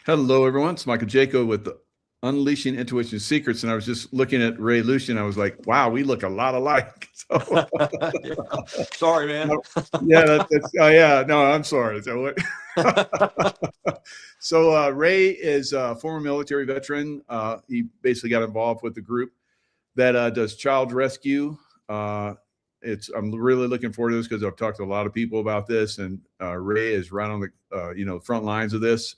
Hello, everyone. It's Michael Jaco with the Unleashing Intuition Secrets. And I was just looking at Ray Lucian. I was like, wow, we look a lot alike. So, Yeah. Sorry, man. yeah, that's, oh, yeah, no, I'm sorry. So Ray is a former military veteran. He basically got involved with the group that does child rescue. I'm really looking forward to this because I've talked to a lot of people about this, and Ray is right on the front lines of this.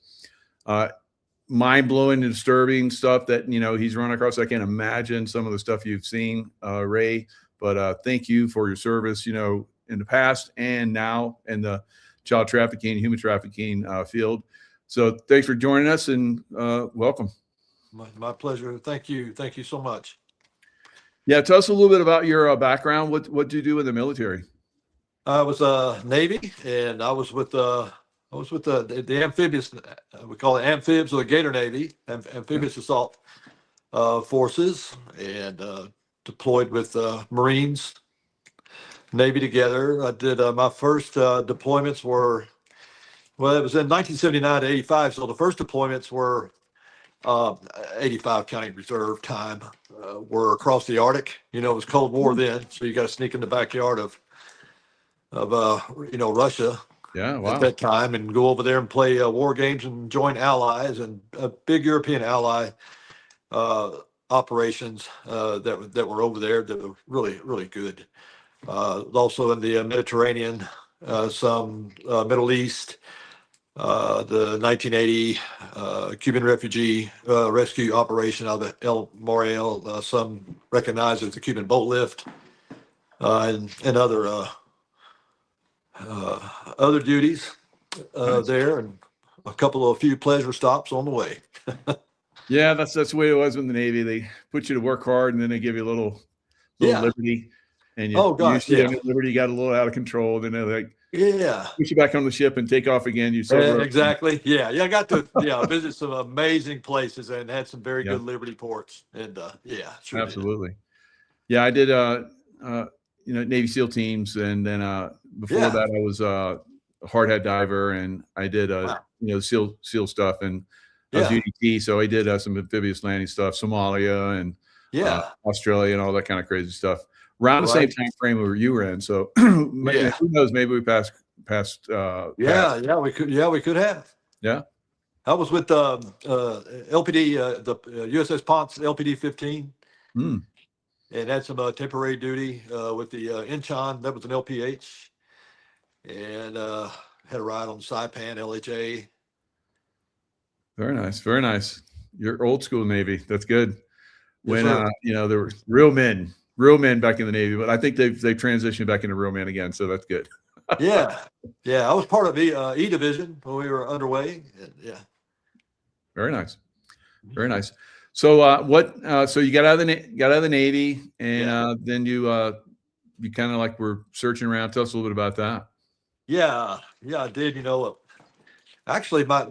Mind-blowing and disturbing stuff that he's run across. I can't imagine some of the stuff you've seen, Ray, but thank you for your service in the past and now in the child trafficking, human trafficking field. So thanks for joining us, and welcome. My pleasure. Thank you so much. Yeah, tell us a little bit about your background. What do you do in the military? I was Navy, and I was with the amphibious, we call it amphibs, or the Gator Navy, amphibious assault forces, and deployed with Marines, Navy together. I did my first deployments were, well, it was in 1979 to 85. So the first deployments were 85 counting reserve time, were across the Arctic. It was Cold War then, so you got to sneak in the backyard of Russia. Yeah, wow. At that time, and go over there and play war games and join allies and big European ally operations that were over there that were really, really good. Also in the Mediterranean, some Middle East, the 1980 Cuban refugee rescue operation out of El Morel, some recognized as the Cuban boat lift, and other duties Nice. there, and a few pleasure stops on the way. Yeah, that's the way it was in the Navy. They put you to work hard, and then they give you a little Yeah. liberty. And Oh, gosh, usually yeah. on your liberty got a little out of control. Then they're like, Yeah. put you back on the ship and take off again. You sober up. Exactly. Yeah. I got to visit some amazing places and had some very Yeah. good Liberty ports. And sure Absolutely. Did. Yeah, I did. Navy SEAL teams, and then before that, I was a hard hat diver, and I did SEAL stuff, and I was UDT, so I did some amphibious landing stuff, Somalia and Australia, and all that kind of crazy stuff. Around the same time frame where you were in, so who knows? Maybe we passed. We could have. Yeah. I was with LPD, the USS Ponce LPD 15. And had some temporary duty with the Incheon. That was an LPH. And had a ride on Saipan, LHA. Very nice. Very nice. You're old school Navy. That's good. When, yes, there were real men back in the Navy, but I think they've transitioned back into real men again. So that's good. Yeah. I was part of the E Division when we were underway. Yeah. Very nice. Very nice. So so you got out of the Navy, and then you kind of like were searching around. Tell us a little bit about that. Yeah, I did. Actually, my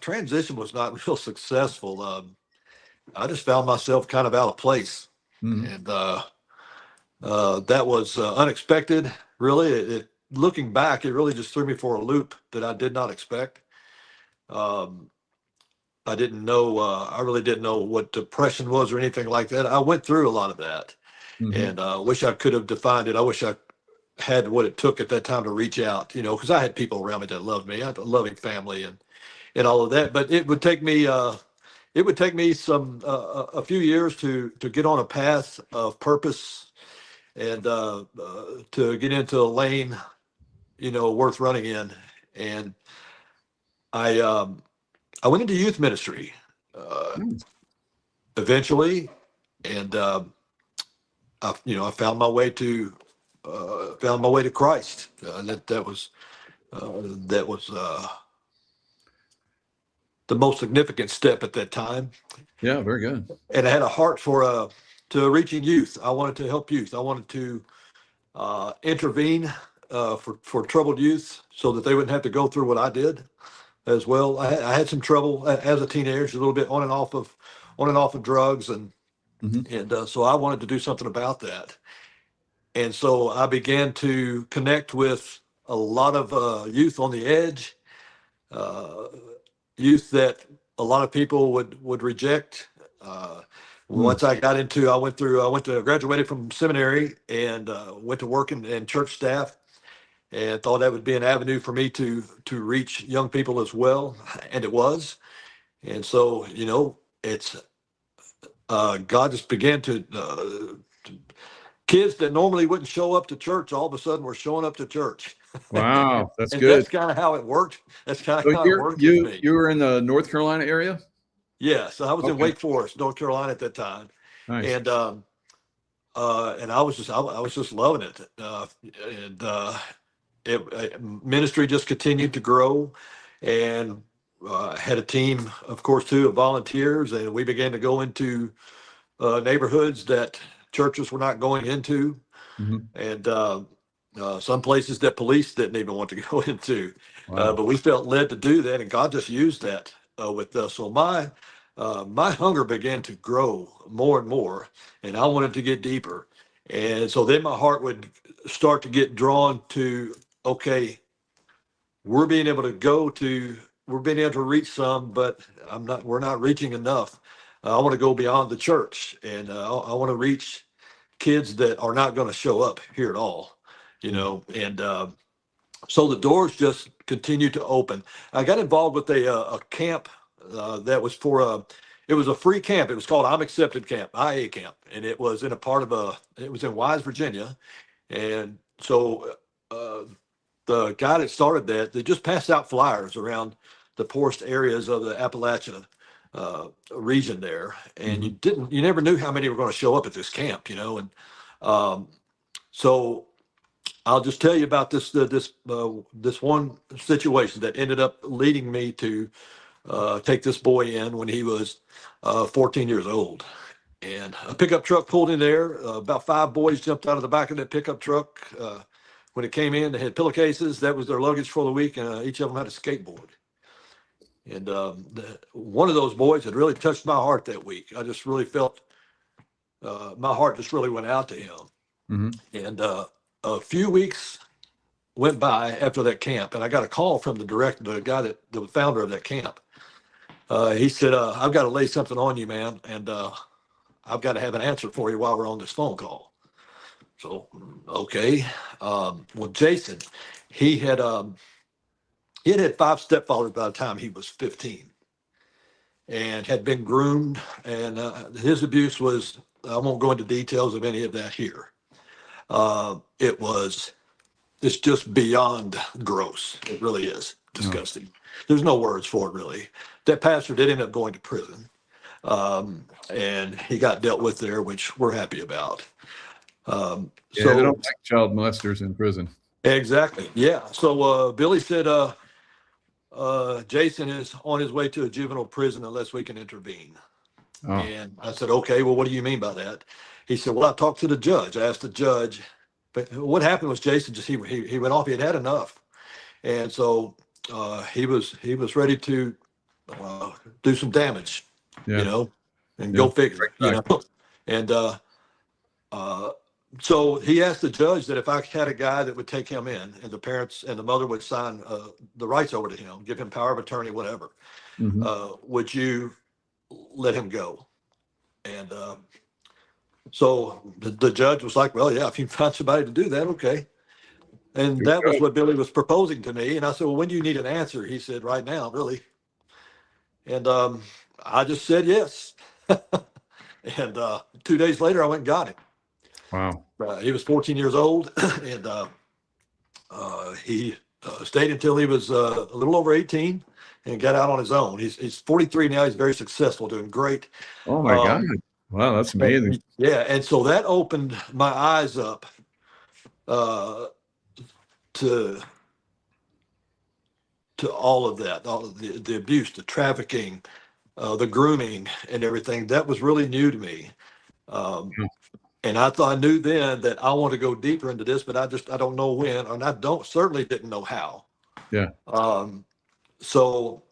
transition was not real successful. I just found myself kind of out of place, and that was unexpected. Really, looking back, it really just threw me for a loop that I did not expect. I didn't know, I really didn't know what depression was or anything like that. I went through a lot of that, and wish I could have defined it. I wish I had what it took at that time to reach out, because I had people around me that loved me. I had a loving family and all of that. But it would take me some a few years to get on a path of purpose and to get into a lane, worth running in. And I went into youth ministry eventually, and I found my way to Christ. That was the most significant step at that time. Yeah, very good. And I had a heart for to reaching youth. I wanted to help youth. I wanted to intervene for troubled youth so that they wouldn't have to go through what I did as well. I had some trouble as a teenager, a little bit on and off of drugs, and so I wanted to do something about that. And so I began to connect with a lot of youth on the edge, youth that a lot of people would reject. Hmm. Once I went to graduated from seminary and went to work in church staff, and thought that would be an avenue for me to reach young people as well, and it was. And so, it's God just began kids that normally wouldn't show up to church, all of a sudden were showing up to church. Wow, that's And good. that's kind of how it worked. That's kind of So how it worked with me. you were in the North Carolina area? Yes, I was in Okay, Wake Forest, North Carolina at that time, nice. and I was just loving it, and ministry just continued to grow, and had a team, of course, too, of volunteers, and we began to go into neighborhoods that churches were not going into, Hmm. and some places that police didn't even want to go into. Wow. But we felt led to do that, and God just used that with us. So my hunger began to grow more and more, and I wanted to get deeper. And so then my heart would start to get drawn to, okay, we're being able to we're being able to reach some, but we're not reaching enough. I want to go beyond the church, and I want to reach kids that are not going to show up here at all, Yeah. and so the doors just continued to open. I got involved with a camp that was it was a free camp. It was called I'm Accepted Camp, IA Camp, and it was it was in Wise, Virginia. And so the guy that started that, they just passed out flyers around the poorest areas of the Appalachia region there, and Hmm. you never knew how many were going to show up at this camp, and um, so I'll just tell you about this one situation that ended up leading me to take this boy in when he was 14 years old. And a pickup truck pulled in there. About five boys jumped out of the back of that pickup truck. When it came in, they had pillowcases. That was their luggage for the week, and each of them had a skateboard. And one of those boys had really touched my heart that week. I just really felt my heart just really went out to him. Hmm. And a few weeks went by after that camp, and I got a call from the guy the founder of that camp. He said, "I've got to lay something on you, man, and I've got to have an answer for you while we're on this phone call." So, okay. Well, Jason, he had um, he had had five stepfathers by the time he was 15, and had been groomed, and his abuse was. I won't go into details of any of that here. It was It's just beyond gross. It really is No. disgusting. There's no words for it, really. That pastor did end up going to prison, and he got dealt with there, which we're happy about. Yeah, they don't So like child molesters in prison. exactly, yeah. So Billy said, Jason is on his way to a juvenile prison unless we can intervene. Oh, And I said, okay, well, what do you mean by that? He said, well, I talked to the judge. I asked the judge, but what happened was Jason just he went off. He had enough. And so he was ready to do some damage, yeah, and yeah. go figure, Right back. And uh, so he asked the judge that if I had a guy that would take him in, and the parents and the mother would sign the rights over to him, give him power of attorney, whatever, Hmm. would you let him go? And so the judge was like, well, yeah, if you can find somebody to do that, okay. And Good that was job. what Billy was proposing to me. And I said, well, when do you need an answer? He said, right now, really. And I just said yes. And 2 days later, I went and got him. Wow. He was 14 years old, and he stayed until he was a little over 18 and got out on his own. He's 43 now. He's very successful, doing great. Oh my God. Um, Wow, that's and amazing. yeah, and so that opened my eyes up uh, to all of that, all of the abuse, the trafficking, the grooming, and everything. That was really new to me. Um, Yeah. and I knew then that I want to go deeper into this, but I don't know when, and I certainly didn't know how. Yeah. Um, so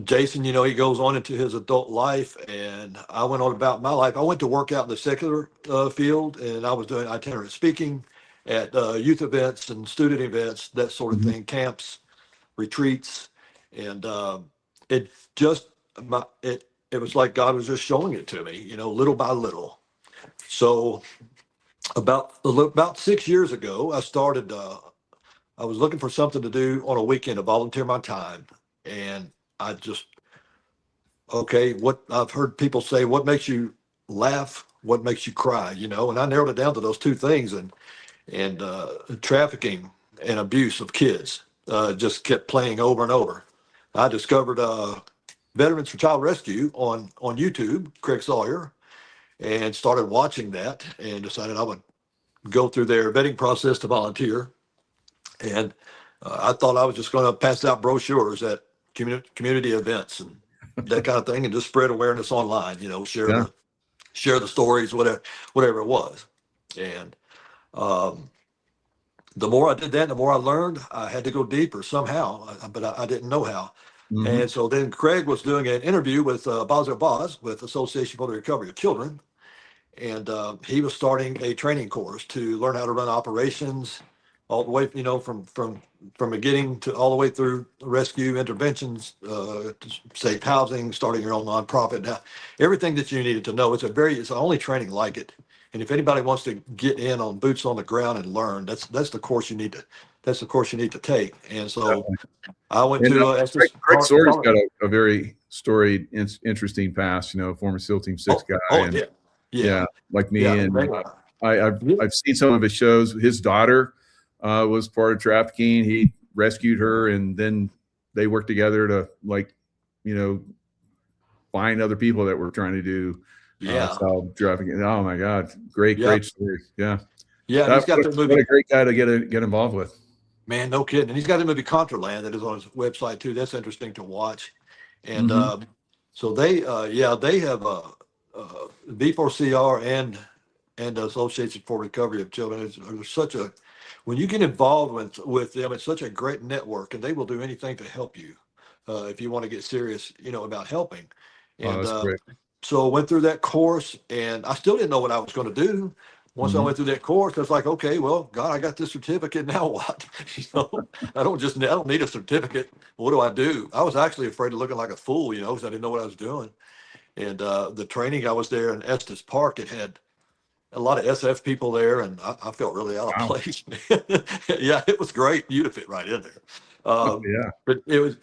Jason, he goes on into his adult life, and I went on about my life. I went to work out in the secular field, and I was doing itinerant speaking at youth events and student events, that sort of Mhm. thing, camps, retreats, and it just, it was like God was just showing it to me, little by little. So about 6 years ago, I started, I was looking for something to do on a weekend to volunteer my time. And I just, okay, what I've heard people say, what makes you laugh? What makes you cry? And I narrowed it down to those two things. And trafficking and abuse of kids just kept playing over and over. I discovered Veterans for Child Rescue on YouTube, Craig Sawyer, and started watching that and decided I would go through their vetting process to volunteer. And I thought I was just going to pass out brochures at community events and that kind of thing, and just spread awareness online. Share Yeah. the stories, whatever it was. And the more I did that, the more I learned. I had to go deeper somehow, but I didn't know how. Mm-hmm. And so then Craig was doing an interview with Boz Boz with Association for the Recovery of Children. And he was starting a training course to learn how to run operations all the way, from beginning to all the way through rescue interventions, safe housing, starting your own nonprofit. Now, everything that you needed to know. It's the only training like it. And if anybody wants to get in on boots on the ground and learn, that's the course you need to take. And so I went And to Greg Sawyer's got a very storied, interesting past. Former SEAL Team 6 guy, and yeah, like me. yeah, And I've seen some of his shows. His daughter was part of trafficking. He rescued her, and then they worked together to find other people that were trying to do child trafficking. Oh my God, great story. Yeah. He's got the movie. What a great guy to get involved with. Man, no kidding. And he's got the movie Contraland that is on his website too. That's interesting to watch. And so they have B4CR and Association for Recovery of Children. It's such a, when you get involved with them, it's such a great network, and they will do anything to help you if you want to get serious, about helping. And that's great. so I went through that course, and I still didn't know what I was going to do. Once I went through that course, I was like, okay, well, God, I got this certificate. Now what? I don't need a certificate. What do I do? I was actually afraid of looking like a fool, because I didn't know what I was doing. And the training, I was there in Estes Park. It had a lot of SF people there, and I felt really out of place. Yeah, it was great. You'd have fit right in there. But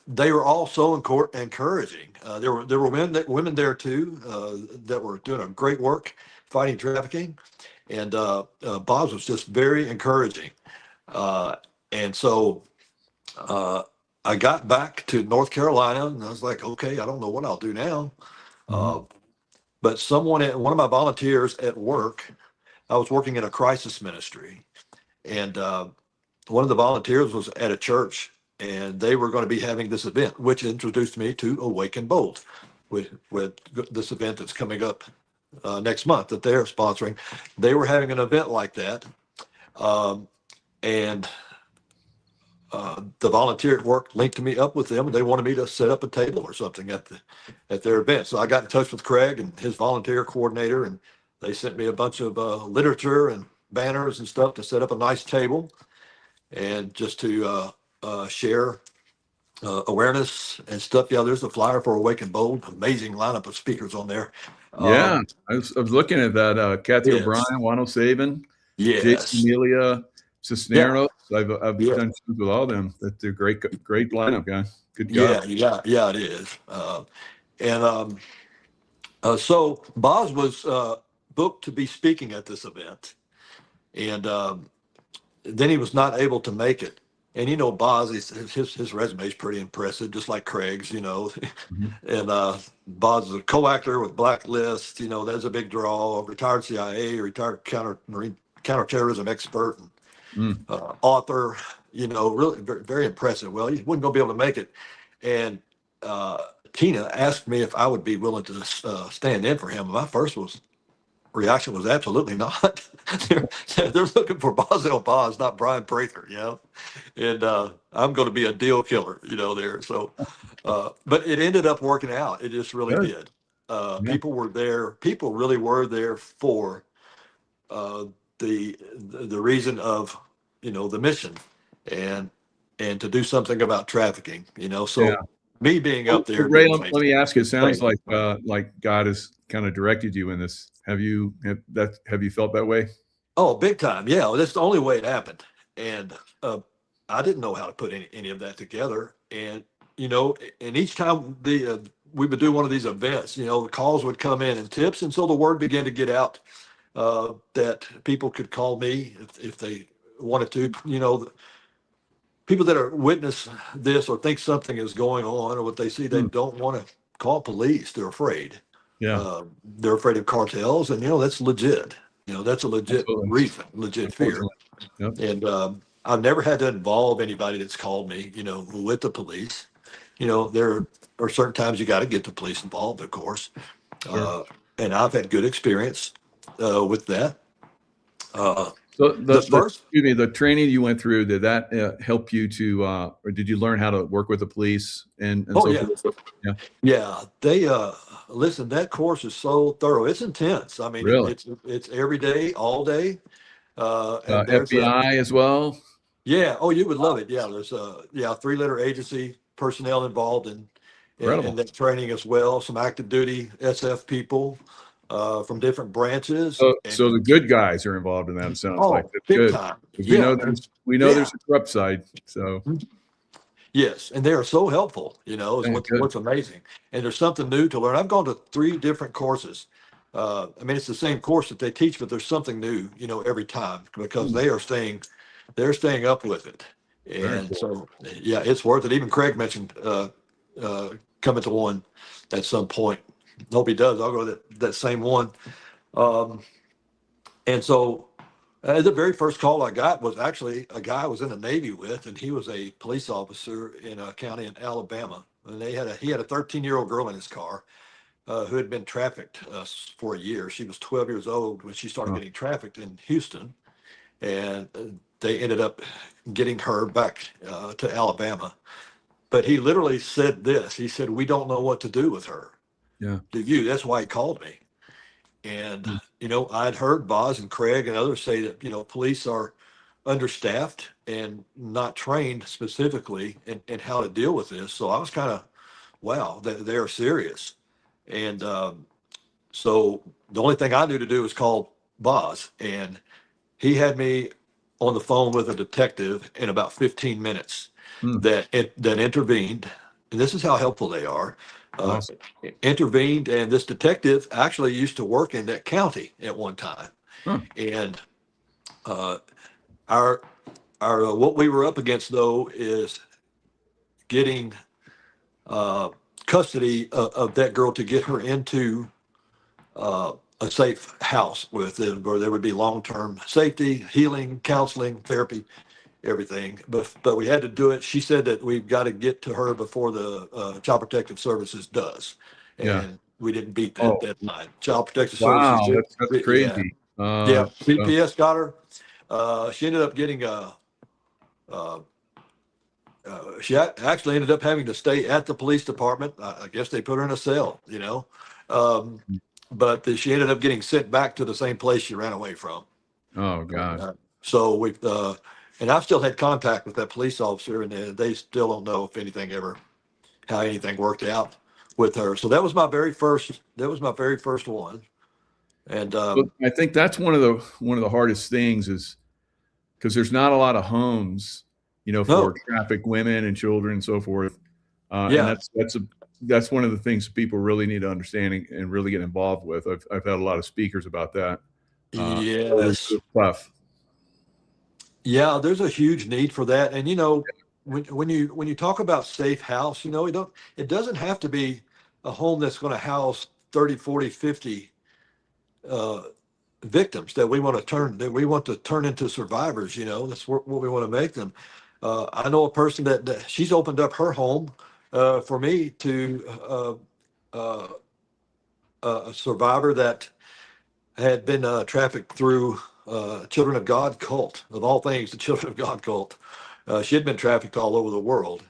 they were all so encouraging. There were women there too that were doing a great work fighting trafficking. And Boz was just very encouraging. And so I got back to North Carolina, and I was like, okay, I don't know what I'll do now. But one of my volunteers at work, I was working in a crisis ministry. And one of the volunteers was at a church, and they were going to be having this event, which introduced me to Awaken Bold with this event that's coming up next month that they're sponsoring. They were having an event like that, and the volunteer at work linked me up with them, and they wanted me to set up a table or something at their event. So I got in touch with Craig and his volunteer coordinator, and they sent me a bunch of literature and banners and stuff to set up a nice table, and just to share awareness and stuff. Yeah, there's a flyer for Awaken Bold. Amazing lineup of speakers on there. I was looking at that. Kathy O'Brien, Juan O'Savin, Jason Amelia, Cisneros. I've done shows with all of them. They're great lineup, guys. Good job. Yeah, it is. So Boz was booked to be speaking at this event, and then he was not able to make it. And Boz, his resume is pretty impressive, just like Craig's. And Boz is a co-actor with Blacklist. That's a big draw. Retired CIA, retired counterterrorism expert, and author. Really very, very impressive. Well, he wasn't going to be able to make it, and Tina asked me if I would be willing to stand in for him. My first reaction was absolutely not. they're looking for Boz, not Brian Prather, and I'm going to be a deal killer, there. So, but it ended up working out. It just really did. People were there. People really were there for the reason of, the mission and to do something about trafficking, so me being So, up there Ray, didn't let change me ask you, it sounds things. like God has kind of directed you in this. Have you felt that way? Oh, big time. Yeah, well, that's the only way it happened. And I didn't know how to put any of that together. And, and each time we would do one of these events, the calls would come in and tips. And so the word began to get out that people could call me if they wanted to. People that are witness this or think something is going on or what they see, they Hmm. don't want to call police. They're afraid. Yeah, They're afraid of cartels, and that's legit. That's a legit absolutely. reason, legit fear. Unfortunately. Yep. And I've never had to involve anybody that's called me, with the police. There are certain times you got to get the police involved, of course. Sure. Uh, and I've had good experience with that. Uh, So the first, the training you went through, did that help you to, or did you learn how to work with the police and oh so yeah, forth? Yeah, yeah. They listen. That course is so thorough. It's intense. I mean, really. it's every day, all day. And there's a FBI as well. Yeah. Oh, you would love it. Yeah. There's three-letter agency personnel involved in Incredible. that training as well. Some active duty SF people from different branches. So the good guys are involved in that. It sounds like Oh, that's big good time. because Yeah. we know Yeah. there's a corrupt side. So Yes. And they are so helpful, is yeah, good. what's amazing. And there's something new to learn. I've gone to three different courses. I mean, it's the same course that they teach, but there's something new, every time because Hmm, they're staying up with it. very And cool. so, yeah, it's worth it. Even Craig mentioned coming to one at some point. Hope he does. I'll go to that same one. Um, and so, the very first call I got was actually a guy I was in the Navy with, and he was a police officer in a county in Alabama. And he had a 13-year-old girl in his car who had been trafficked for a year. She was 12 years old when she started Oh, getting trafficked in Houston, and they ended up getting her back to Alabama. But he literally said this. He said, "We don't know what to do with her. yeah. Do you?" That's why he called me. And, Hmm. I'd heard Boz and Craig and others say that, police are understaffed and not trained specifically in how to deal with this. So I was kind of, wow, they're serious. And so the only thing I knew to do was call Boz. And he had me on the phone with a detective in about 15 minutes Hmm. that intervened. And this is how helpful they are. Uh, Awesome. Intervened, and this detective actually used to work in that county at one time. Huh. And uh, our what we were up against though is getting uh, custody of that girl to get her into a safe house with them where there would be long-term safety, healing, counseling, therapy, everything. But we had to do it. She said that we've got to get to her before the Child Protective Services does, Yeah. and we didn't beat that Oh, deadline. Child Protective Services wow. did. That's Yeah, crazy. yeah. So, CPS got her. She ended up getting uh, she actually ended up having to stay at the police department. I guess they put her in a cell. Um, but she ended up getting sent back to the same place she ran away from. oh And, God. so and I've still had contact with that police officer, and they still don't know if how anything worked out with her. So that was my very first. That was my very first one. And But I think that's one of the hardest things is because there's not a lot of homes, for no, trafficked women and children and so forth. And yeah, that's one of the things people really need to understand and really get involved with. I've had a lot of speakers about that. yes. It's tough. Yeah, there's a huge need for that. And when you talk about safe house, it doesn't have to be a home that's going to house 30, 40, 50 uh, victims that we want to turn into survivors. That's what we want to make them. I know a person that she's opened up her home for me to uh, a survivor that had been trafficked through Children of God cult, of all things, the Children of God cult. She had been trafficked all over the world,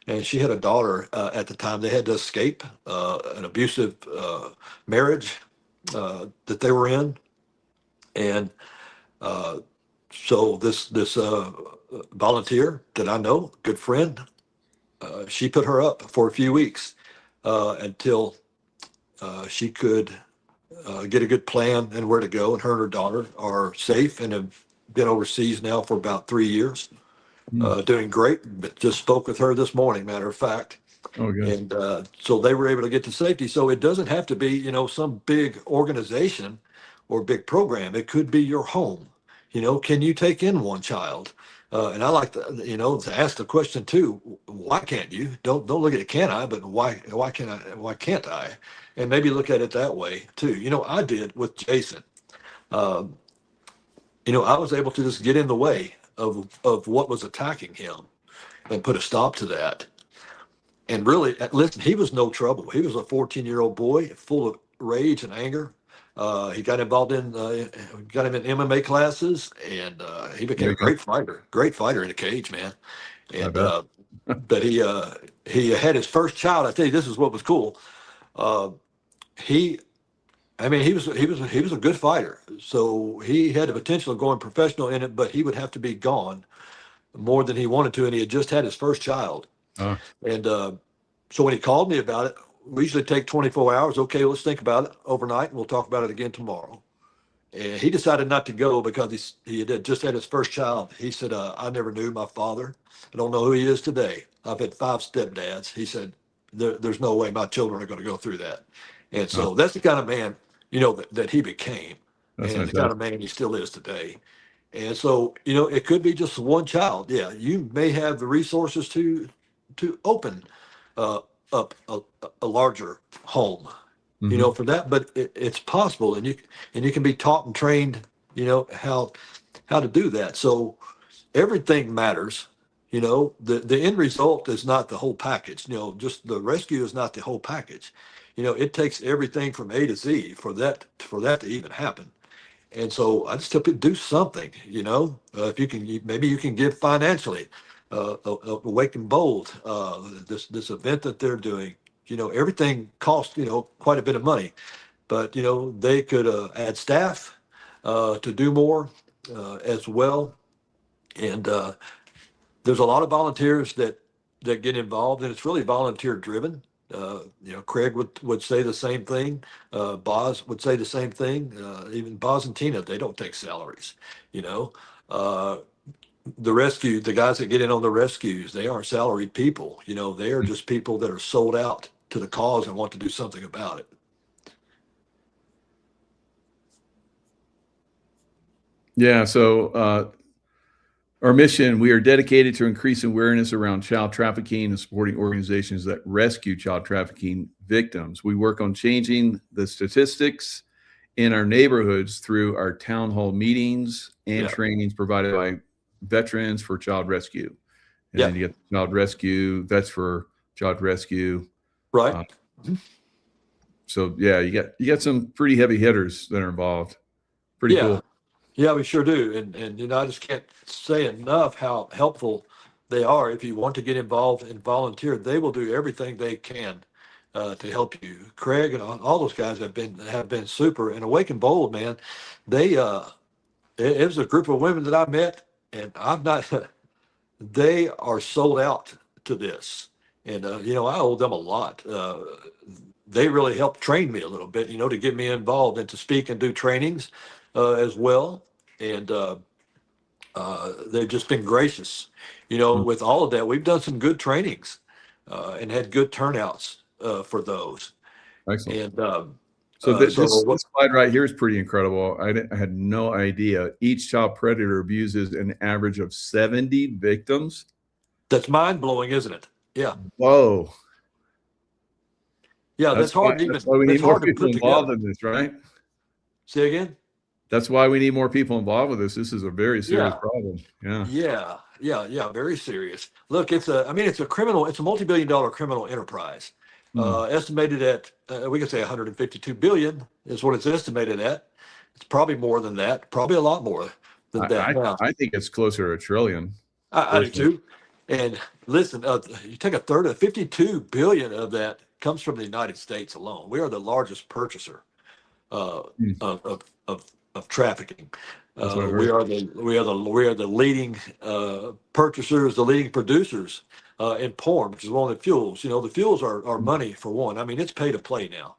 and she had a daughter at the time. They had to escape an abusive marriage that they were in, and uh, so this volunteer that I know, good friend, she put her up for a few weeks until she could get a good plan and where to go. And her and her daughter are safe and have been overseas now for about 3 years, doing great. But just spoke with her this morning, matter of fact. Oh, good. And so they were able to get to safety. So it doesn't have to be, some big organization or big program. It could be your home. Can you take in one child? And I like to, to ask the question too. Why can't you? Don't look at it. Can I? But why can I? Why can't I? And maybe look at it that way too. I did with Jason. Um, I was able to just get in the way of what was attacking him and put a stop to that. And really, listen, he was no trouble. He was a 14-year-old boy full of rage and anger. He got involved got him in MMA classes, and he became There a you go. great fighter in a cage, man. I And bet. but he had his first child. I tell you, this is what was cool. Uh, he, I mean, he was a good fighter. So he had the potential of going professional in it, but he would have to be gone more than he wanted to, and he had just had his first child. Uh, And so when he called me about it, we usually take 24 hours. Okay, let's think about it overnight, and we'll talk about it again tomorrow. And he decided not to go because he had just had his first child. He said, I never knew my father. I don't know who he is today. I've had 5 stepdads. He said, there's no way my children are going to go through that. And uh, so that's the kind of man, that he became, that's and the kind of fantastic. man he still is today. And so, it could be just one child. Yeah, you may have the resources to open uh, up a larger home, Hmm. for that. But it's possible, and you can be taught and trained, how to do that. So everything matters. The end result is not the whole package. Just the rescue is not the whole package. It takes everything from A to Z for that to even happen. And so I just tell people do something, if you can, maybe you can give financially, Awake and Bold, this event that they're doing, everything costs, quite a bit of money, but, they could add staff to do more as well. And there's a lot of volunteers that get involved, and it's really volunteer driven. Craig would say the same thing. Boz would say the same thing. Even Boz and Tina, they don't take salaries. You know, uh, the guys that get in on the rescues, they aren't salaried people. They are just people that are sold out to the cause and want to do something about it. Yeah. So, our mission, we are dedicated to increasing awareness around child trafficking and supporting organizations that rescue child trafficking victims. We work on changing the statistics in our neighborhoods through our town hall meetings and Yeah, trainings provided by veterans for child rescue. And yeah, then you get child rescue, vets for child rescue. right. Uh, so yeah, you got some pretty heavy hitters that are involved. Pretty Yeah, cool. yeah, we sure do. And I just can't say enough how helpful they are. If you want to get involved and volunteer, they will do everything they can to help you. Craig and all those guys have been super. And Awake and Bold, man, they it was a group of women that I met, and I'm not. They are sold out to this, and I owe them a lot. They really helped train me a little bit, to get me involved and to speak and do trainings as well. And they've just been gracious, with all of that. We've done some good trainings and had good turnouts for those. Excellent. And So so this slide right here is pretty incredible. I had no idea. Each child predator abuses an average of 70 victims. that's mind blowing, isn't it? Yeah, Whoa. yeah. That's why we That's need more hard to people put involved together. in this, right? Say again. That's why we need more people involved with this. This is a very serious Yeah. problem. Yeah. Yeah, yeah, yeah, very serious. Look, it's a multi-billion dollar criminal enterprise. Hmm. Estimated at, we could say 152 billion is what it's estimated at. It's probably more than that, probably a lot more than I, that. I Now, I think it's closer to a trillion, I do personally. too. And listen, you take a third of 52 billion of that comes from the United States alone. We are the largest purchaser uh, Hmm. of trafficking. That's what I've We heard. are the leading purchasers, the leading producers and porn, which is one of the fuels. The fuels are money for one. I mean, it's pay to play now.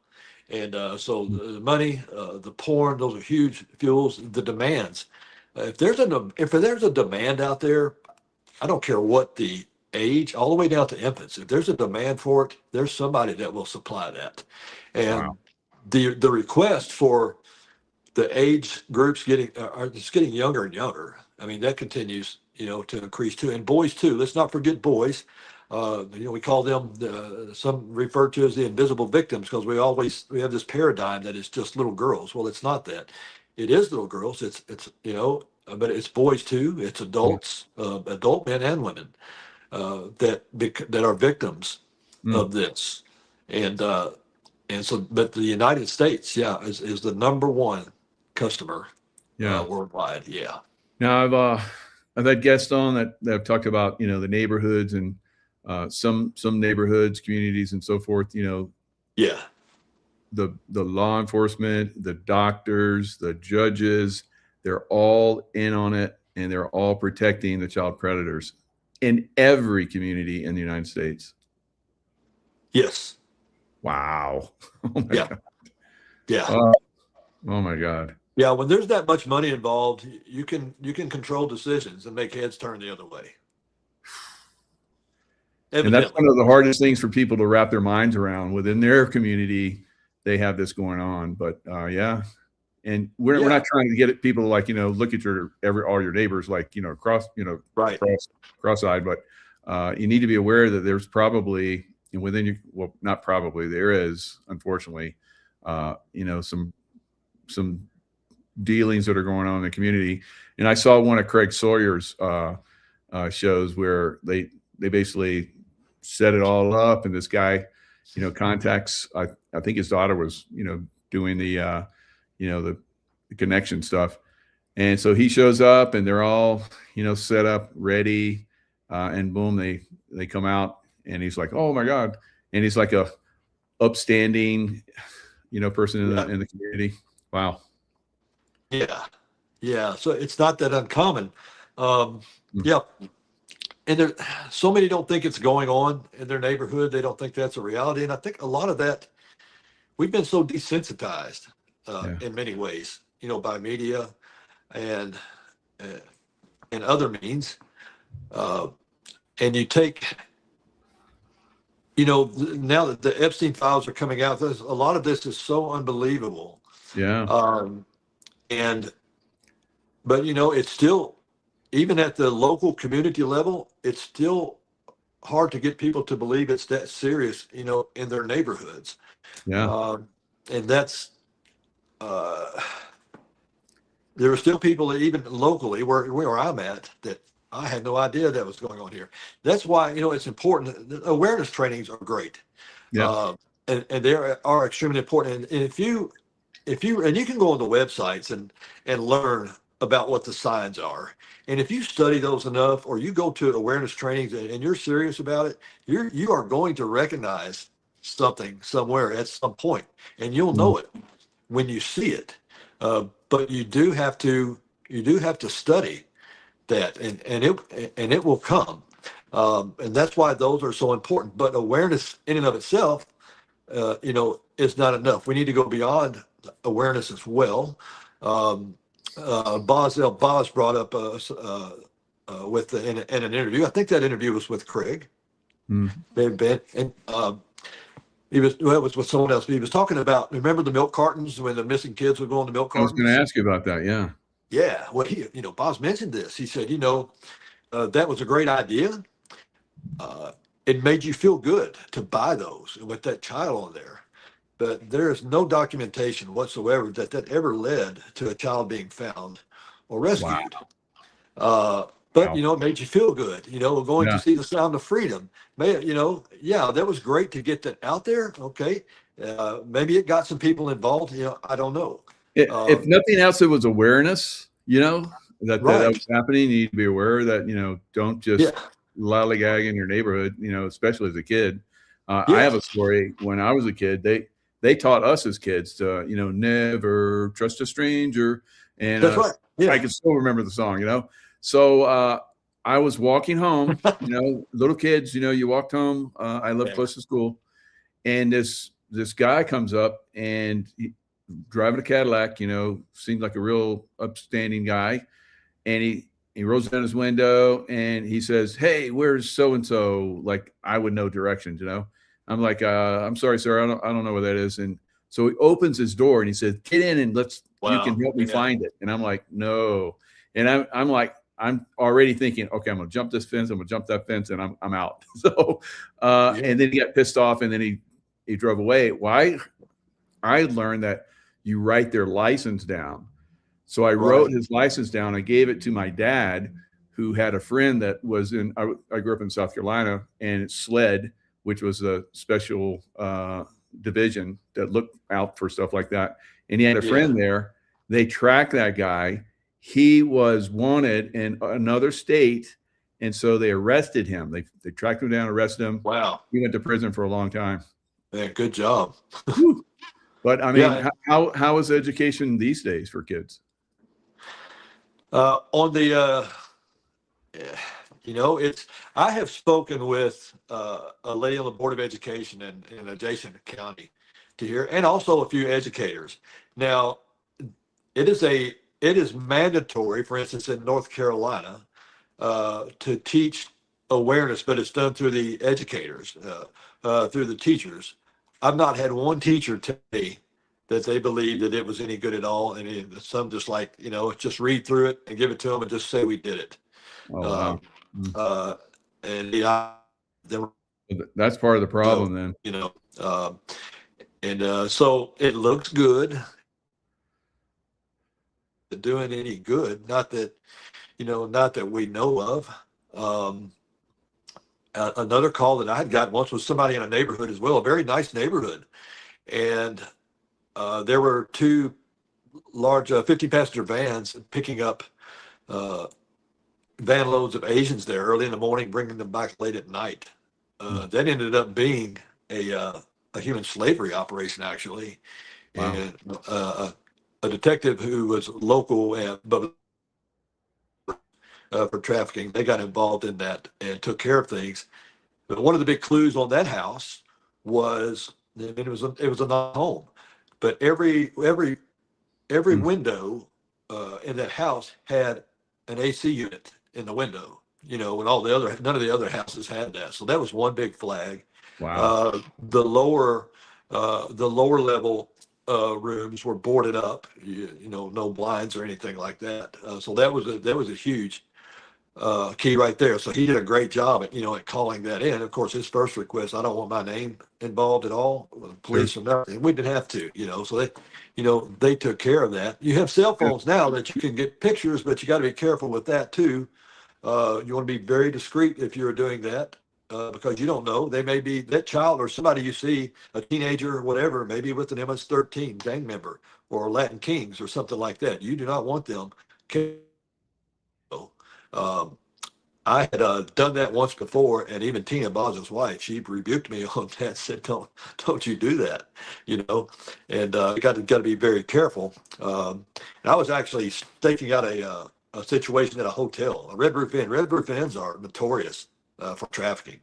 And so the money, the porn, those are huge fuels. The demands. If there's a demand out there, I don't care what the age, all the way down to infants. If there's a demand for it, there's somebody that will supply that. And Wow. the request for the age groups are just getting younger and younger. I mean, that continues, to increase too, and boys too. Let's not forget boys. We call them some referred to as the invisible victims, because we have this paradigm that it's just little girls. Well, it's not that. It is little girls. It's but it's boys too. It's adults, adult men and women that are victims of this, and so. But the United States, is the number one customer worldwide. Yeah. Now I've had guests on that have talked about the neighborhoods and some neighborhoods, communities, and so forth. Yeah. The law enforcement, the doctors, the judges, they're all in on it, and they're all protecting the child predators in every community in the United States. Yes. Wow. Oh my God. Yeah. Oh my God. Yeah, when there's that much money involved, you can control decisions and make heads turn the other way. And that's one of the hardest things for people to wrap their minds around. Within their community, they have this going on. But and we're not trying to get people to look at all your neighbors cross-eyed. But you need to be aware that there's probably not probably, there is, unfortunately, some dealings that are going on in the community. And I saw one of Craig Sawyer's shows where they basically set it all up, and this guy contacts, I think his daughter was doing the the connection stuff, and so he shows up, and they're all set up, ready, and boom, they come out, and he's like, oh my God, and he's like a upstanding person in the community. Wow. Yeah. So it's not that uncommon. Yeah. And so many don't think it's going on in their neighborhood. They don't think that's a reality. And I think a lot of that, we've been so desensitized in many ways, by media and other means. And you take, now that the Epstein files are coming out, a lot of this is so unbelievable. Yeah. But it's still, even at the local community level, it's still hard to get people to believe it's that serious, in their neighborhoods. Yeah. And that's, there are still people that even locally where I'm at that I had no idea that was going on here. That's why, it's important. The awareness trainings are great. Yeah. And they are extremely important. And if you can go on the websites and learn about what the signs are. And if you study those enough, or you go to awareness trainings and you're serious about it, you are going to recognize something somewhere at some point, and you'll know it when you see it. But you do have to study that, and it will come. And that's why those are so important. But awareness in and of itself, is not enough. We need to go beyond awareness as well. Boz brought up with in an interview. I think that interview was with Craig. And it was with someone else. He was talking about, remember the milk cartons when the missing kids would go on the milk cartons? I was going to ask you about that. Yeah. Yeah. Well, Boz mentioned this. He said, that was a great idea. It made you feel good to buy those with that child on there. But there is no documentation whatsoever that ever led to a child being found or rescued. Wow. But, it made you feel good, going to see The Sound of Freedom. That was great to get that out there. Okay. Maybe it got some people involved. I don't know. If nothing else, it was awareness, that was happening. You need to be aware that, don't just lollygag in your neighborhood, especially as a kid. I have a story. When I was a kid, they taught us as kids to, never trust a stranger. And that's right. Yeah. I can still remember the song, So I was walking home, little kids, you walked home. I live close to school, and this guy comes up and driving a Cadillac, seemed like a real upstanding guy. And he rolls down his window and he says, "Hey, where's so-and-so?" Like I would know directions, I'm like, "I'm sorry, sir. I don't know where that is." And so he opens his door and he says, "Get in and you can help me find it." And I'm like, "No." And I'm like, I'm already thinking, okay, I'm going to jump this fence. I'm going to jump that fence and I'm out. So, and then he got pissed off and then he drove away. Why? I learned that you write their license down. So I wrote his license down. I gave it to my dad, who had a friend that was I grew up in South Carolina, and SLED, which was a special division that looked out for stuff like that. And he had a friend there. They tracked that guy. He was wanted in another state. And so they arrested him. They tracked him down, arrested him. Wow. He went to prison for a long time. Man, good job. But I mean, how is education these days for kids? On the, I have spoken with a lady on the Board of Education in adjacent county to here, and also a few educators. Now, it is mandatory, for instance, in North Carolina, to teach awareness, but it's done through the educators, through the teachers. I've not had one teacher tell me that they believed that it was any good at all, and some just like, just read through it and give it to them and just say we did it. Oh, wow. And that's part of the problem then. So it looks good. Doing any good, not that we know of. Another call that I had gotten once was somebody in a neighborhood as well, a very nice neighborhood, and there were two large 50-passenger vans picking up van loads of Asians there early in the morning, bringing them back late at night. That ended up being a human slavery operation, actually. Wow. And a detective who was local for trafficking, they got involved in that and took care of things. But one of the big clues on that house was, it was a non-home, but every window in that house had an AC unit in the window. When none of the other houses had that. So that was one big flag. Wow. The lower level rooms were boarded up, no blinds or anything like that. So that was a huge key right there. So he did a great job at calling that in. Of course, his first request, I don't want my name involved at all, police or nothing. We didn't have to, so they took care of that. You have cell phones now that you can get pictures, but you got to be careful with that too. You want to be very discreet if you're doing that, because you don't know, they may be that child or somebody you see, a teenager or whatever, maybe with an MS-13 gang member or Latin Kings or something like that. You do not want them. I had done that once before, and even Tina Bos's wife, she rebuked me on that, said, don't you do that, and you got to be very careful. And I was actually staking out a situation at a hotel, a Red Roof Inn. Red Roof Inns are notorious for trafficking,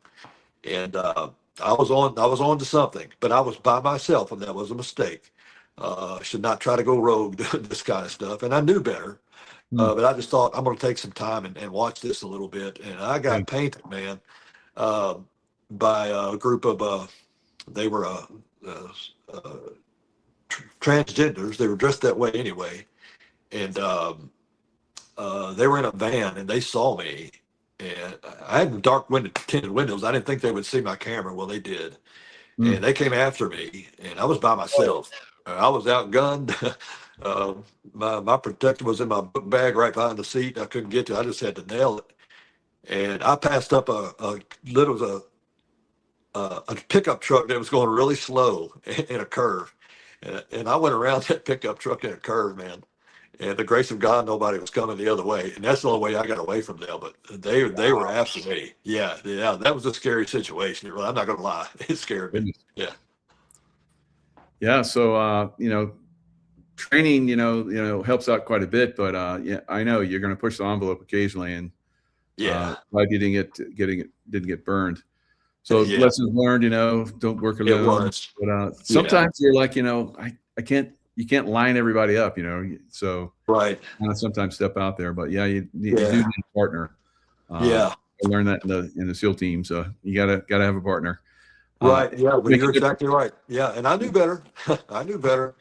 and I was on to something, but I was by myself, and that was a mistake. Should not try to go rogue doing this kind of stuff, and I knew better. But I just thought I'm going to take some time and watch this a little bit. And I got painted, man, by a group of, they were transgenders. They were dressed that way anyway. And they were in a van and they saw me. And I had dark tinted windows. I didn't think they would see my camera. Well, they did. And they came after me. And I was by myself. I was outgunned. My protector was in my book bag right behind the seat. I couldn't get to it. I just had to nail it. And I passed up a pickup truck that was going really slow in a curve. And I went around that pickup truck in a curve, man. And the grace of God, nobody was coming the other way. And that's the only way I got away from them. But they were after me. Yeah. That was a scary situation. I'm not going to lie. It scared me. Yeah. Yeah. So, training, helps out quite a bit, but yeah, I know you're going to push the envelope occasionally, and Yeah. Glad you didn't get burned. So Yeah. lessons learned, don't work It alone. was. But Yeah. sometimes you're like, you can't line everybody up, so Right. sometimes step out there. But yeah, you do Yeah. need a partner. Yeah. I learned that in the SEAL team. So you gotta have a partner. Right. Yeah. Well, Make a you're difference. exactly right. Yeah. And I knew better. I knew better.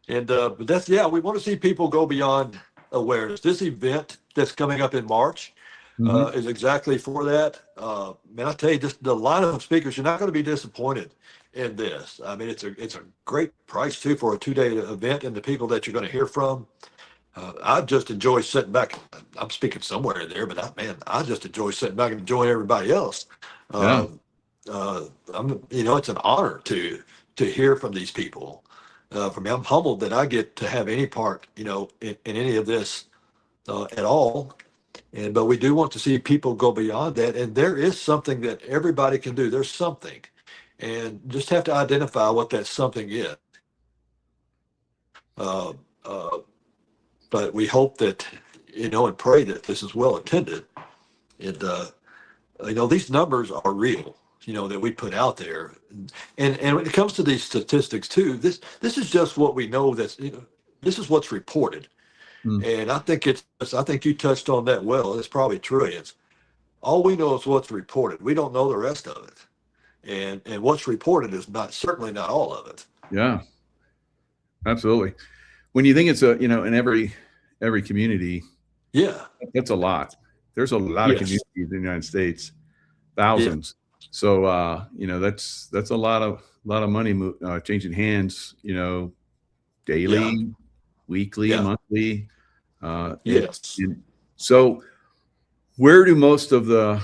And but that's we want to see people go beyond awareness. This event that's coming up in March Mhm. is exactly for that. Man, I tell you, just the lineup of speakers, you're not going to be disappointed in this. I mean, it's a great price too for a 2-day event, and the people that you're going to hear from. I just enjoy sitting back. I'm speaking somewhere in there, but I just enjoy sitting back and enjoying everybody else. Yeah. Uh, it's an honor to hear from these people. For me, I'm humbled that I get to have any part, in any of this at all. But we do want to see people go beyond that. And there is something that everybody can do. There's something, and just have to identify what that something is. Uh, uh, but we hope that, and pray that this is well attended. And these numbers are real. That we put out there, and when it comes to these statistics too, this is just what we know. This is what's reported. Mm. And I think you touched on that well. It's probably trillions. All we know is what's reported. We don't know the rest of it. And what's reported is certainly not all of it. Yeah, absolutely. When you think it's in every community, Yeah. that's a lot. There's a lot of Yes. communities in the United States, Yeah. thousands. So that's a lot of money changing hands, daily, Yeah. weekly, Yeah. monthly. Yes. So where do most of the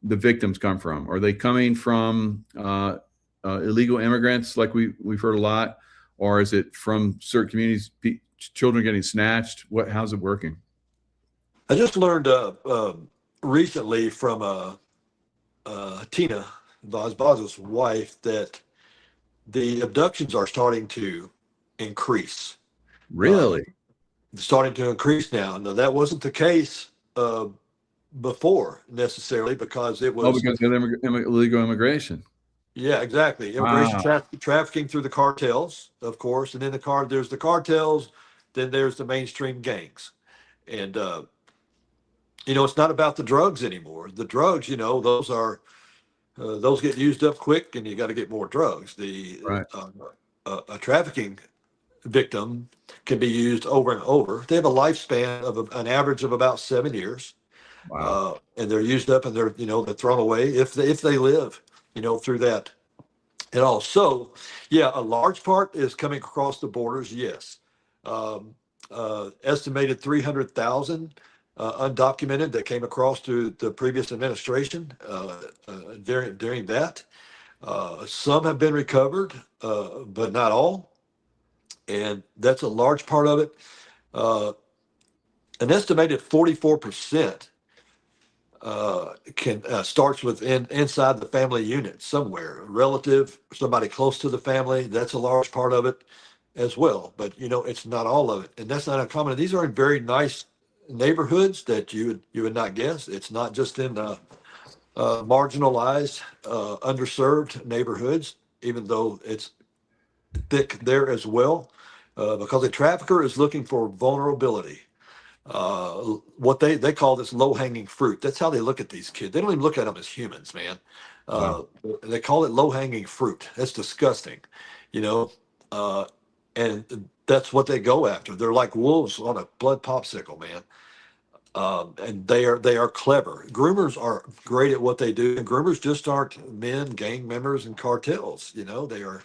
victims come from? Are they coming from illegal immigrants, like we've heard a lot, or is it from certain communities, children getting snatched? How's it working? I just learned recently from Tina Vaz's wife that the abductions are starting to increase. Uh, Really? Starting to increase now. Now that wasn't the case before necessarily because it Oh, was. because of illegal immigration. Yeah, exactly. Immigration Wow. trafficking through the cartels, of course, and then there's the cartels, then there's the mainstream gangs, and it's not about the drugs anymore. The drugs, those get used up quick, and you got to get more drugs. Right. A trafficking victim can be used over and over. They have a lifespan of an average of about 7 years, Wow. and they're used up, and they're thrown away if they live, through that. And also, yeah, a large part is coming across the borders. Yes, estimated 300,000 undocumented that came across to the previous administration during that. Some have been recovered, but not all, and that's a large part of it. An estimated 44% can starts inside the family unit somewhere, a relative, somebody close to the family. That's a large part of it as well. But it's not all of it, and that's not uncommon. These are in very nice neighborhoods that you would not guess. It's not just in marginalized, underserved neighborhoods, even though it's thick there as well, because a trafficker is looking for vulnerability. What they call this low hanging fruit. That's how they look at these kids. They don't even look at them as humans, man. Wow. They call it low hanging fruit. That's disgusting, you know. Uh, and that's what they go after. They're like wolves on a blood popsicle, man. And they are clever. Groomers are great at what they do. And groomers just aren't men, gang members, and cartels. They are.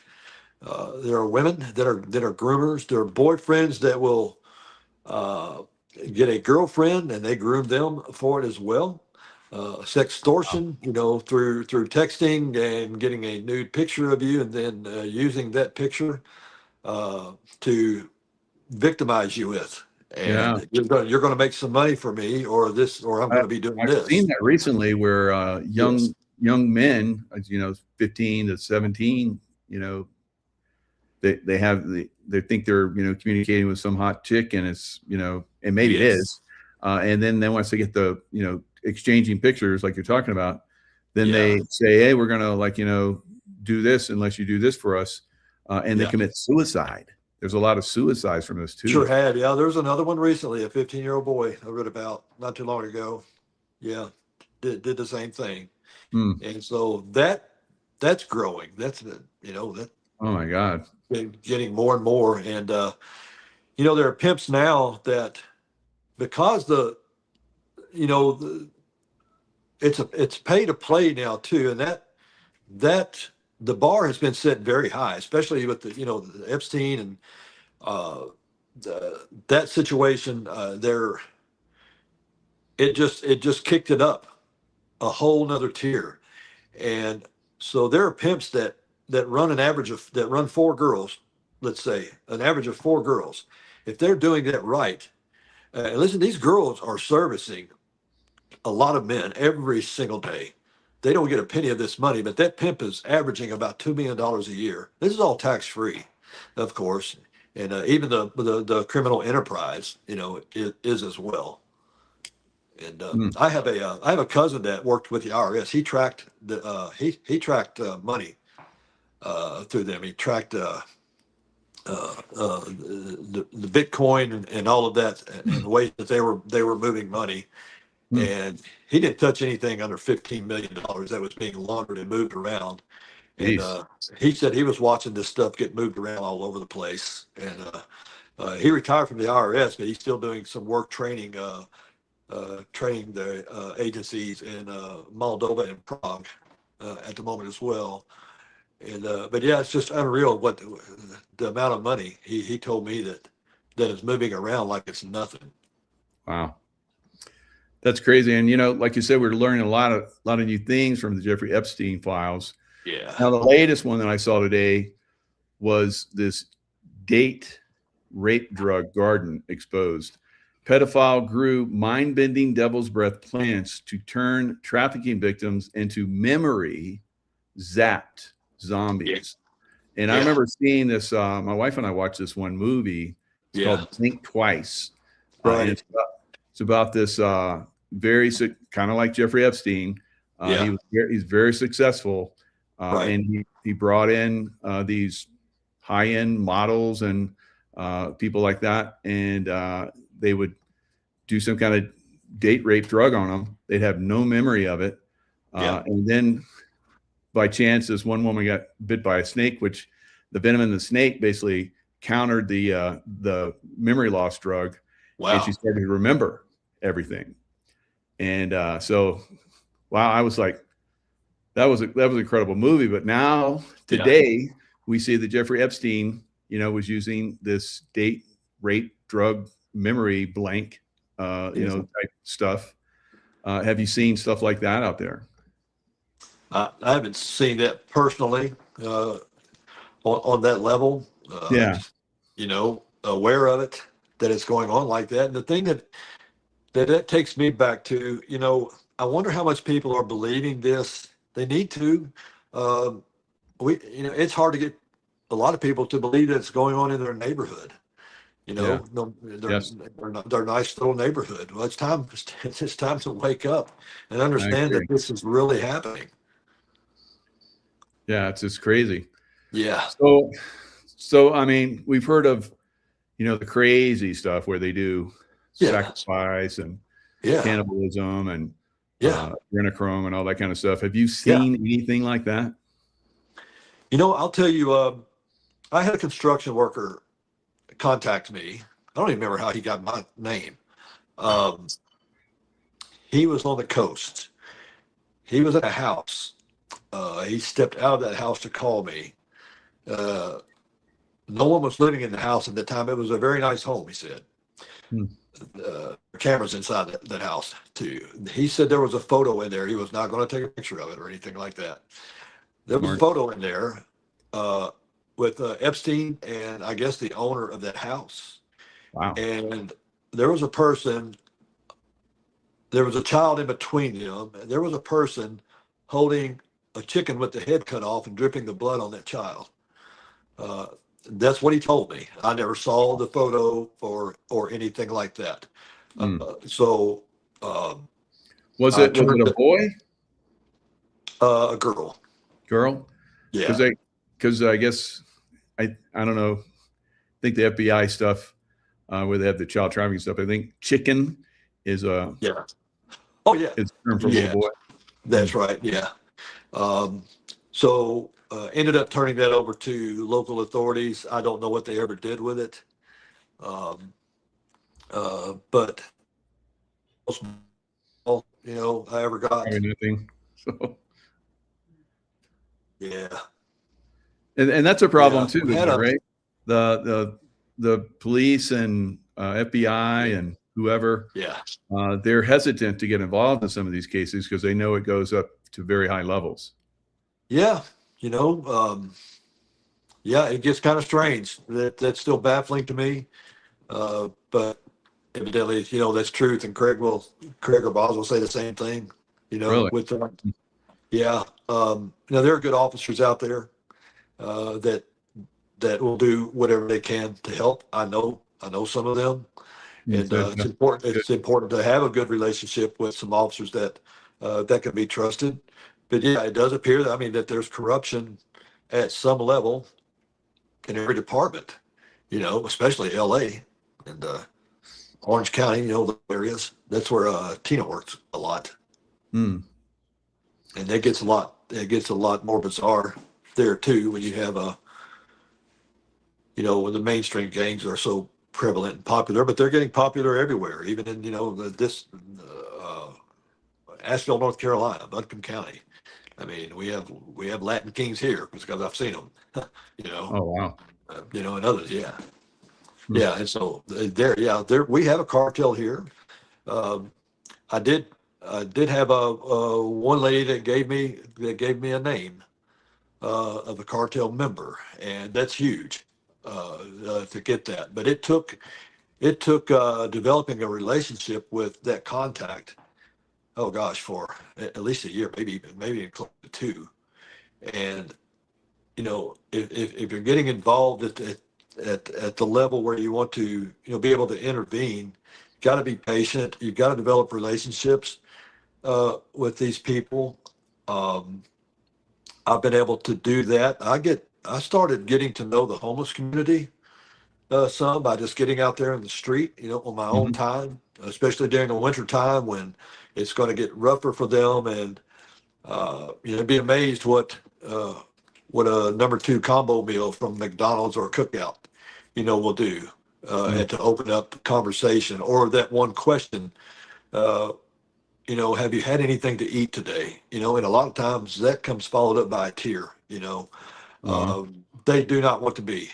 There are women that are groomers. There are boyfriends that will uh, get a girlfriend and they groom them for it as well. Sextortion, through texting and getting a nude picture of you and then using that picture uh, to victimize you with. Yeah. And you're going to make some money for me, or I'm I, going to be doing I've seen this. that recently where Yes. young men, 15 to 17, they think they're communicating with some hot chick, and it's and maybe it Yes. is, and then once they get the exchanging pictures like you're talking about, then Yeah. they say, hey, we're gonna, like, do this unless you do this for us, and they Yeah. commit suicide. There's a lot of suicides from this too. Sure have. Yeah. There's another one recently, a 15-year-old boy I read about not too long ago. Yeah. Did the same thing. Hmm. And so that's growing. That's that Oh my God. getting more and more. And there are pimps now that, because it's pay to play now too, and that the bar has been set very high, especially with the Epstein and that situation. It just kicked it up a whole nother tier. And so there are pimps that run 4 girls, let's say an average of 4 girls. If they're doing that right, and listen, these girls are servicing a lot of men every single day. They don't get a penny of this money, but that pimp is averaging about $2 million a year. This is all tax free, of course, and even the criminal enterprise, is as well. And I have a cousin that worked with the IRS. He tracked he tracked money through them. He tracked the Bitcoin and all of that, and the ways that they were moving money. And he didn't touch anything under $15 million that was being laundered and moved around. And he said he was watching this stuff get moved around all over the place. And he retired from the IRS, but he's still doing some work training the agencies in Moldova and Prague at the moment as well. And but yeah, it's just unreal what the amount of money he told me that is moving around like it's nothing. Wow. That's crazy. And like you said, we're learning a lot of new things from the Jeffrey Epstein files. Yeah. Now, the latest one that I saw today was this date rape drug garden exposed. Pedophile grew mind-bending devil's breath plants to turn trafficking victims into memory zapped zombies. Yeah. And I remember seeing this. My wife and I watched this one movie. It's called Think Twice. Right. It's about this very kind of like Jeffrey Epstein. He's very successful, and he brought in these high-end models and people like that, and they would do some kind of date rape drug on them. They'd have no memory of it, and then by chance, this one woman got bit by a snake, which the venom in the snake basically countered the memory loss drug. Wow. And she started to remember everything. And so, wow, I was like, that was an incredible movie. But now today we see that Jeffrey Epstein, was using this date rape drug memory blank, type stuff. Have you seen stuff like that out there? I haven't seen that personally on that level. Aware of it, that it's going on like that. And the thing that takes me back to, I wonder how much people are believing this. They need to. It's hard to get a lot of people to believe that it's going on in their neighborhood. Their nice little neighborhood. Well, it's time to wake up and understand that this is really happening. Yeah, it's just crazy. Yeah. So I mean, we've heard of, the crazy stuff where they do sacrifice and cannibalism and adrenochrome and all that kind of stuff. Have you seen anything like that? I'll tell you, I had a construction worker contact me. I don't even remember how he got my name. He was on the coast. He was at a house. He stepped out of that house to call me. No one was living in the house at the time. It was a very nice home, he said. Cameras inside that house, too. He said there was a photo in there. He was not going to take a picture of it or anything like that. There was a photo in there with Epstein and I guess the owner of that house. Wow. And there was a person, there was a child in between them. And there was a person holding a chicken with the head cut off and dripping the blood on that child. That's what he told me. I never saw the photo or anything like that. Was I it turned a boy, a girl. girl? Yeah. Because I guess I don't know. I think the FBI stuff where they have the child trafficking stuff. I think chicken is Yeah. Oh yeah. is a term for a little Yeah. boy. That's right. Yeah. So ended up turning that over to local authorities. I don't know what they ever did with it. Um, but I ever got. Probably nothing. So Yeah. and that's a problem Yeah. too, We isn't had it? a, Right? The police and FBI yeah. and whoever Yeah. they're hesitant to get involved in some of these cases because they know it goes up to very high levels. Yeah. You know, yeah, it gets kind of strange. That's still baffling to me. But evidently, that's truth. And Craig or Boz will say the same thing, Really? with them. Yeah. There are good officers out there that will do whatever they can to help. I know some of them, and So, it's important. good. It's important to have a good relationship with some officers that can be trusted. But yeah, it does appear that that there's corruption at some level in every department. Especially L.A. and Orange County. The areas. That's where Tina works a lot, Hmm. and that gets a lot. It gets a lot more bizarre there too when you have when the mainstream gangs are so prevalent and popular, but they're getting popular everywhere, even in uh, Asheville, North Carolina, Buncombe County. We have Latin Kings here because I've seen them. you know, Oh wow. and others, yeah, Hmm. yeah. And so there we have a cartel here. Um, I did have a one lady that gave me a name of a cartel member, and that's huge to get that. But it took developing a relationship with that contact. Oh gosh, for at least a year, maybe even close to two. And if you're getting involved at the level where you want to be able to intervene, you got to be patient. You've got to develop relationships with these people. Um, I've been able to do that. I started getting to know the homeless community some by just getting out there in the street, on my own Mhm. time, especially during the winter time when it's going to get rougher for them. And be amazed what a number two combo meal from McDonald's or Cookout, will do, Hmm. and to open up conversation or that one question. Uh, have you had anything to eat today? And a lot of times that comes followed up by a tear. Wow. They do not want to be.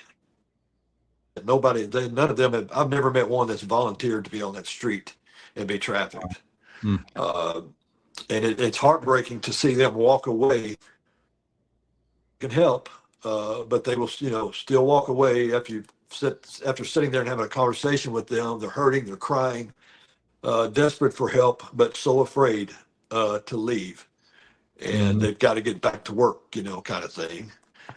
None of them have. I've never met one that's volunteered to be on that street and be trafficked. Hmm. Uh, and it's heartbreaking to see them walk away. Can help, but they will, still walk away after sitting there and having a conversation with them. They're hurting, they're crying, desperate for help, but so afraid to leave, and Hmm. they've got to get back to work, kind of thing.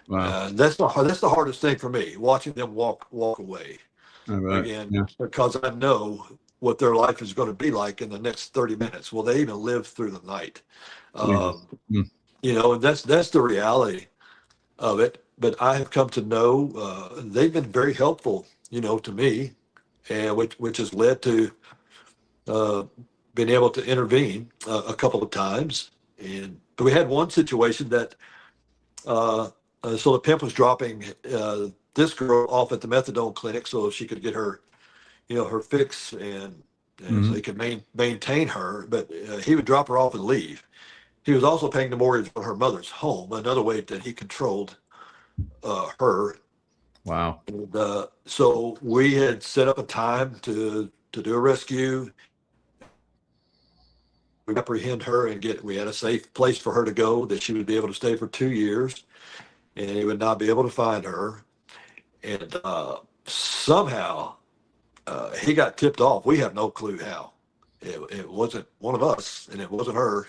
Wow. That's the hardest thing for me, watching them walk away I bet. again, Yeah. because I know what their life is going to be like in the next 30 minutes. Will they even live through the night? Jesus. Um, Hmm. and that's the reality of it. But I have come to know they've been very helpful, to me, and which has led to uh, being able to intervene a couple of times. And but we had one situation that so the pimp was dropping this girl off at the methadone clinic so she could get her, her fix and so Hmm. he could maintain her. But he would drop her off and leave. He was also paying the mortgage on her mother's home, another way that he controlled her. Wow. And so we had set up a time to do a rescue. We apprehend her and we had a safe place for her to go that she would be able to stay for 2 years, and he would not be able to find her. And somehow he got tipped off. We have no clue how. It wasn't one of us, and it wasn't her.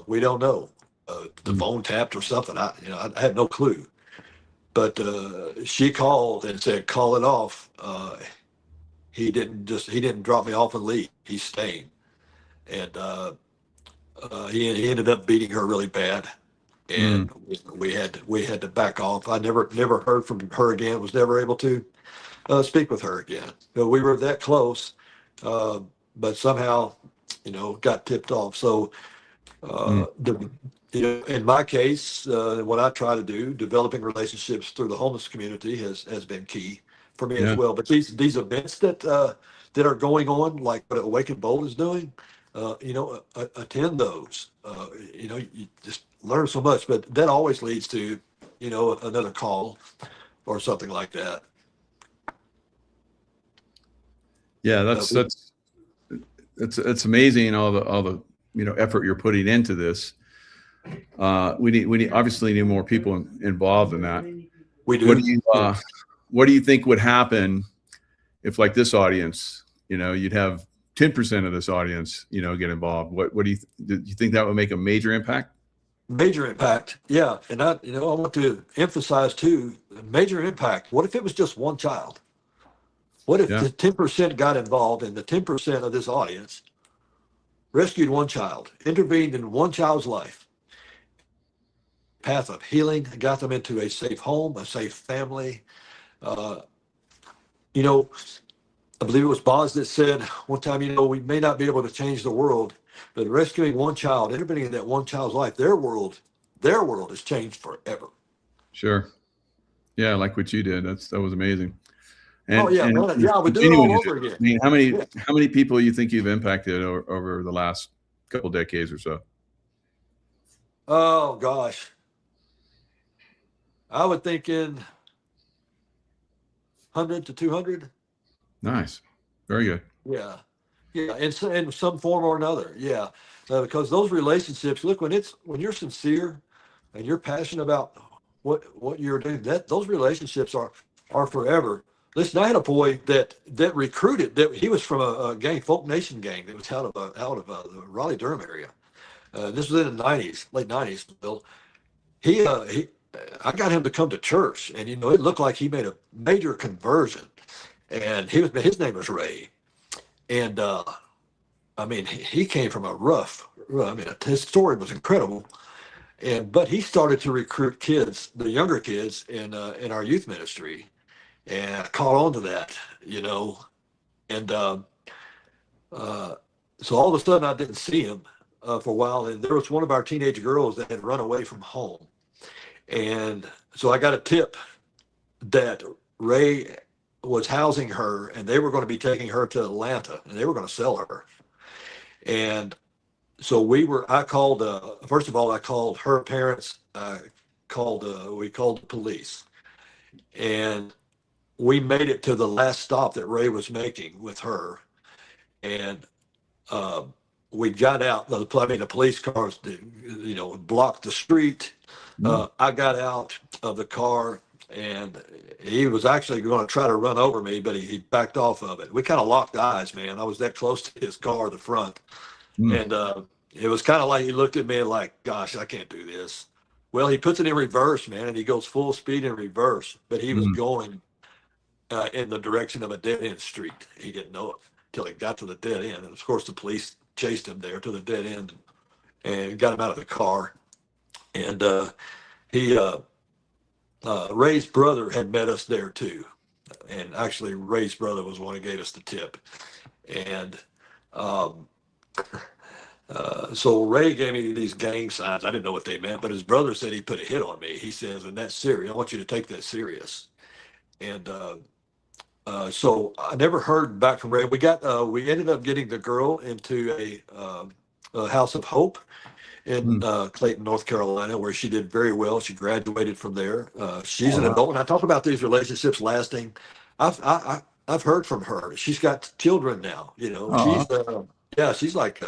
We don't know. The Hmm. phone tapped or something. I had no clue. But she called and said, "Call it off." He didn't drop me off and leave. He's staying, and he ended up beating her really bad, Mm. and we had to back off. I never heard from her again. Was never able to speak with her again. We were that close, uh, but somehow, got tipped off. So, Mm. the, in my case, what I try to do, developing relationships through the homeless community has been key for me as Yeah. well. But these events that are going on, like what Awaken Bold is doing, attend those. You just learn so much, but that always leads to, another call or something like that. Yeah, Uh, it's amazing all the effort you're putting into this. We obviously need more people involved in that. we What do. do you Yeah. what do you think would happen if, like, this audience, you'd have 10% of this audience, get involved? What do you think that would make a major impact? Major impact. Yeah. And I want to emphasize too, major impact. What if it was just one child? What if Yeah, the 10% got involved and the 10% of this audience rescued one child, intervened in one child's life, path of healing, got them into a safe home, a safe family? Uh, you know, I believe it was Boz that said one time, we may not be able to change the world, but rescuing one child, intervening in that one child's life, their world has changed forever. sure. Yeah, like what you did. That was amazing. Oh And yeah, man. you're Yeah, I would do it continuing all to do over it. again. I mean, Yeah. how many people you think you've impacted over the last couple decades or so? Oh gosh, I would think in 100 to 200. Nice, very good. Yeah, yeah, in some form or another. Yeah, because those relationships. Look, when you're sincere and you're passionate about what you're doing, that those relationships are forever. Listen, I had a boy that recruited. That he was from a gang, Folk Nation gang, that was out of the Raleigh Durham area. This was in the '90s, late '90s. Bill, he I got him to come to church, and it looked like he made a major conversion. And his name was Ray, and I mean he came from a rough. I mean his story was incredible, but he started to recruit kids, the younger kids in our youth ministry, and I caught on to that, and uh, so all of a sudden I didn't see him for a while, and there was one of our teenage girls that had run away from home, and so I got a tip that Ray was housing her, and they were going to be taking her to Atlanta, and they were going to sell her. And so I called, first of all, I called her parents, we called the police, and we made it to the last stop that Ray was making with her. And uh, we got out, the police cars, blocked the street. Mm. I got out of the car, and he was actually going to try to run over me, but he backed off of it. We kind of locked eyes, man. I was that close to his car, the front. Mm. And it was kind of like he looked at me like, gosh, I can't do this. Well, he puts it in reverse, man, and he goes full speed in reverse, but he was Mm. going in the direction of a dead end street. He didn't know it until he got to the dead end. And of course, the police chased him there to the dead end and got him out of the car. And he, Ray's brother had met us there too. And actually, Ray's brother was the one who gave us the tip. And um, so Ray gave me these gang signs. I didn't know what they meant, but his brother said he put a hit on me. He says, and that's serious. I want you to take that serious. And so I never heard back from Ray. We ended up getting the girl into a House of Hope in Mm. Clayton, North Carolina, where she did very well. She graduated from there. She's Oh, an wow. adult. When I talk about these relationships lasting, I've heard from her. She's got children now. Oh, Yeah, she's like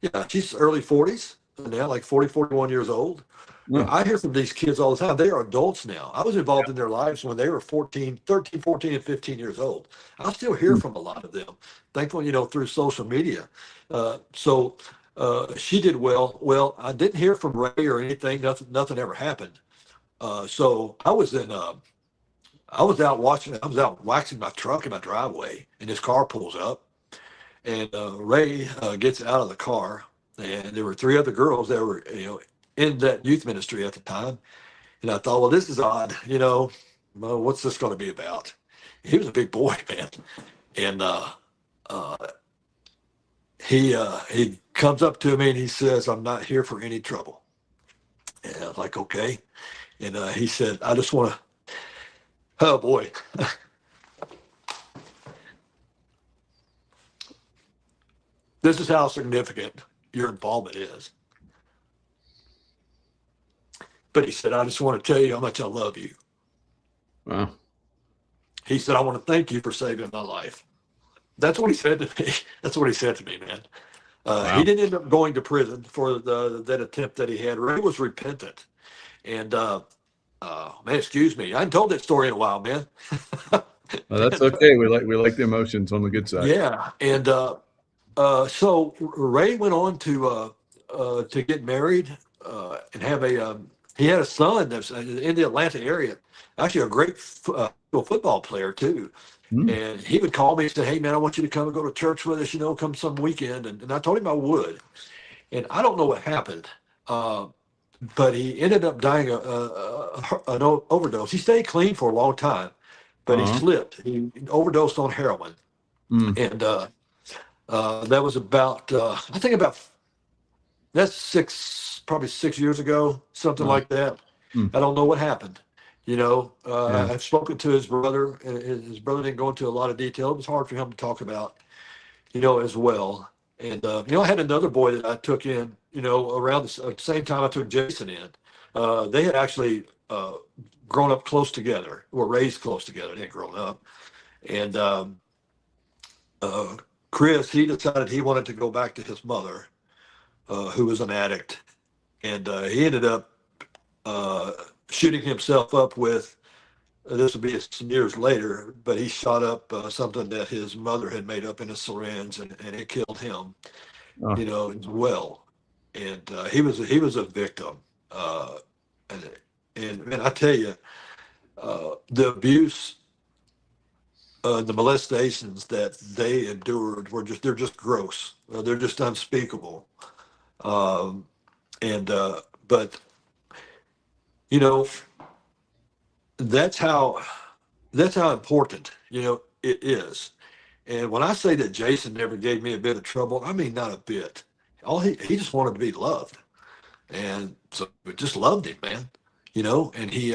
yeah, she's early 40s now, like 40, 41 years old. yeah. I hear from these kids all the time. They are adults now. I was involved in their lives when they were 13, 14, and 15 years old. I still hear Mm. from a lot of them, thankfully, through social media. So she did well. Well, I didn't hear from Ray or anything. Nothing ever happened. So I was out watching. I was out waxing my truck in my driveway, and his car pulls up, and Ray gets out of the car, and there were 3 other girls that were, in that youth ministry at the time. And I thought, well, this is odd, well, what's this going to be about? He was a big boy, man. And he comes up to me and he says, "I'm not here for any trouble." And I was like, okay. And he said, "I just want to," oh boy. This is how significant your involvement is. But he said, "I just want to tell you how much I love you." Wow. He said, "I want to thank you for saving my life." That's what he said to me. That's what he said to me, man. Wow. He didn't end up going to prison for that attempt that he had. Ray was repentant. And, man, excuse me. I hadn't told that story in a while, man. Well, that's okay. We like the emotions on the good side. Yeah. And so Ray went on to get married and have he had a son that's in the Atlanta area, actually a great football player too. And he would call me and say, "Hey, man, I want you to come and go to church with us, come some weekend." And I told him I would. And I don't know what happened, but he ended up dying an overdose. He stayed clean for a long time, but he slipped. He overdosed on heroin. And that was about, I think that's probably 6 years ago, something like that. I don't know what happened. I've spoken to his brother, and his brother didn't go into a lot of detail. It was hard for him to talk about, as well. And, I had another boy that I took in, around the same time I took Jason in. They had actually grown up close together, were raised close together. They hadn't grown up. And Chris, he decided he wanted to go back to his mother, who was an addict. And he ended up shooting himself up with, this would be some years later, but he shot up something that his mother had made up in a syringe, and it killed him, as well. And he was a victim. And man, I tell you, the abuse, the molestations that they endured they're just gross. They're just unspeakable. But that's how important it is. And when I say that Jason never gave me a bit of trouble, I mean not a bit. He just wanted to be loved, and so we just loved him, man. And he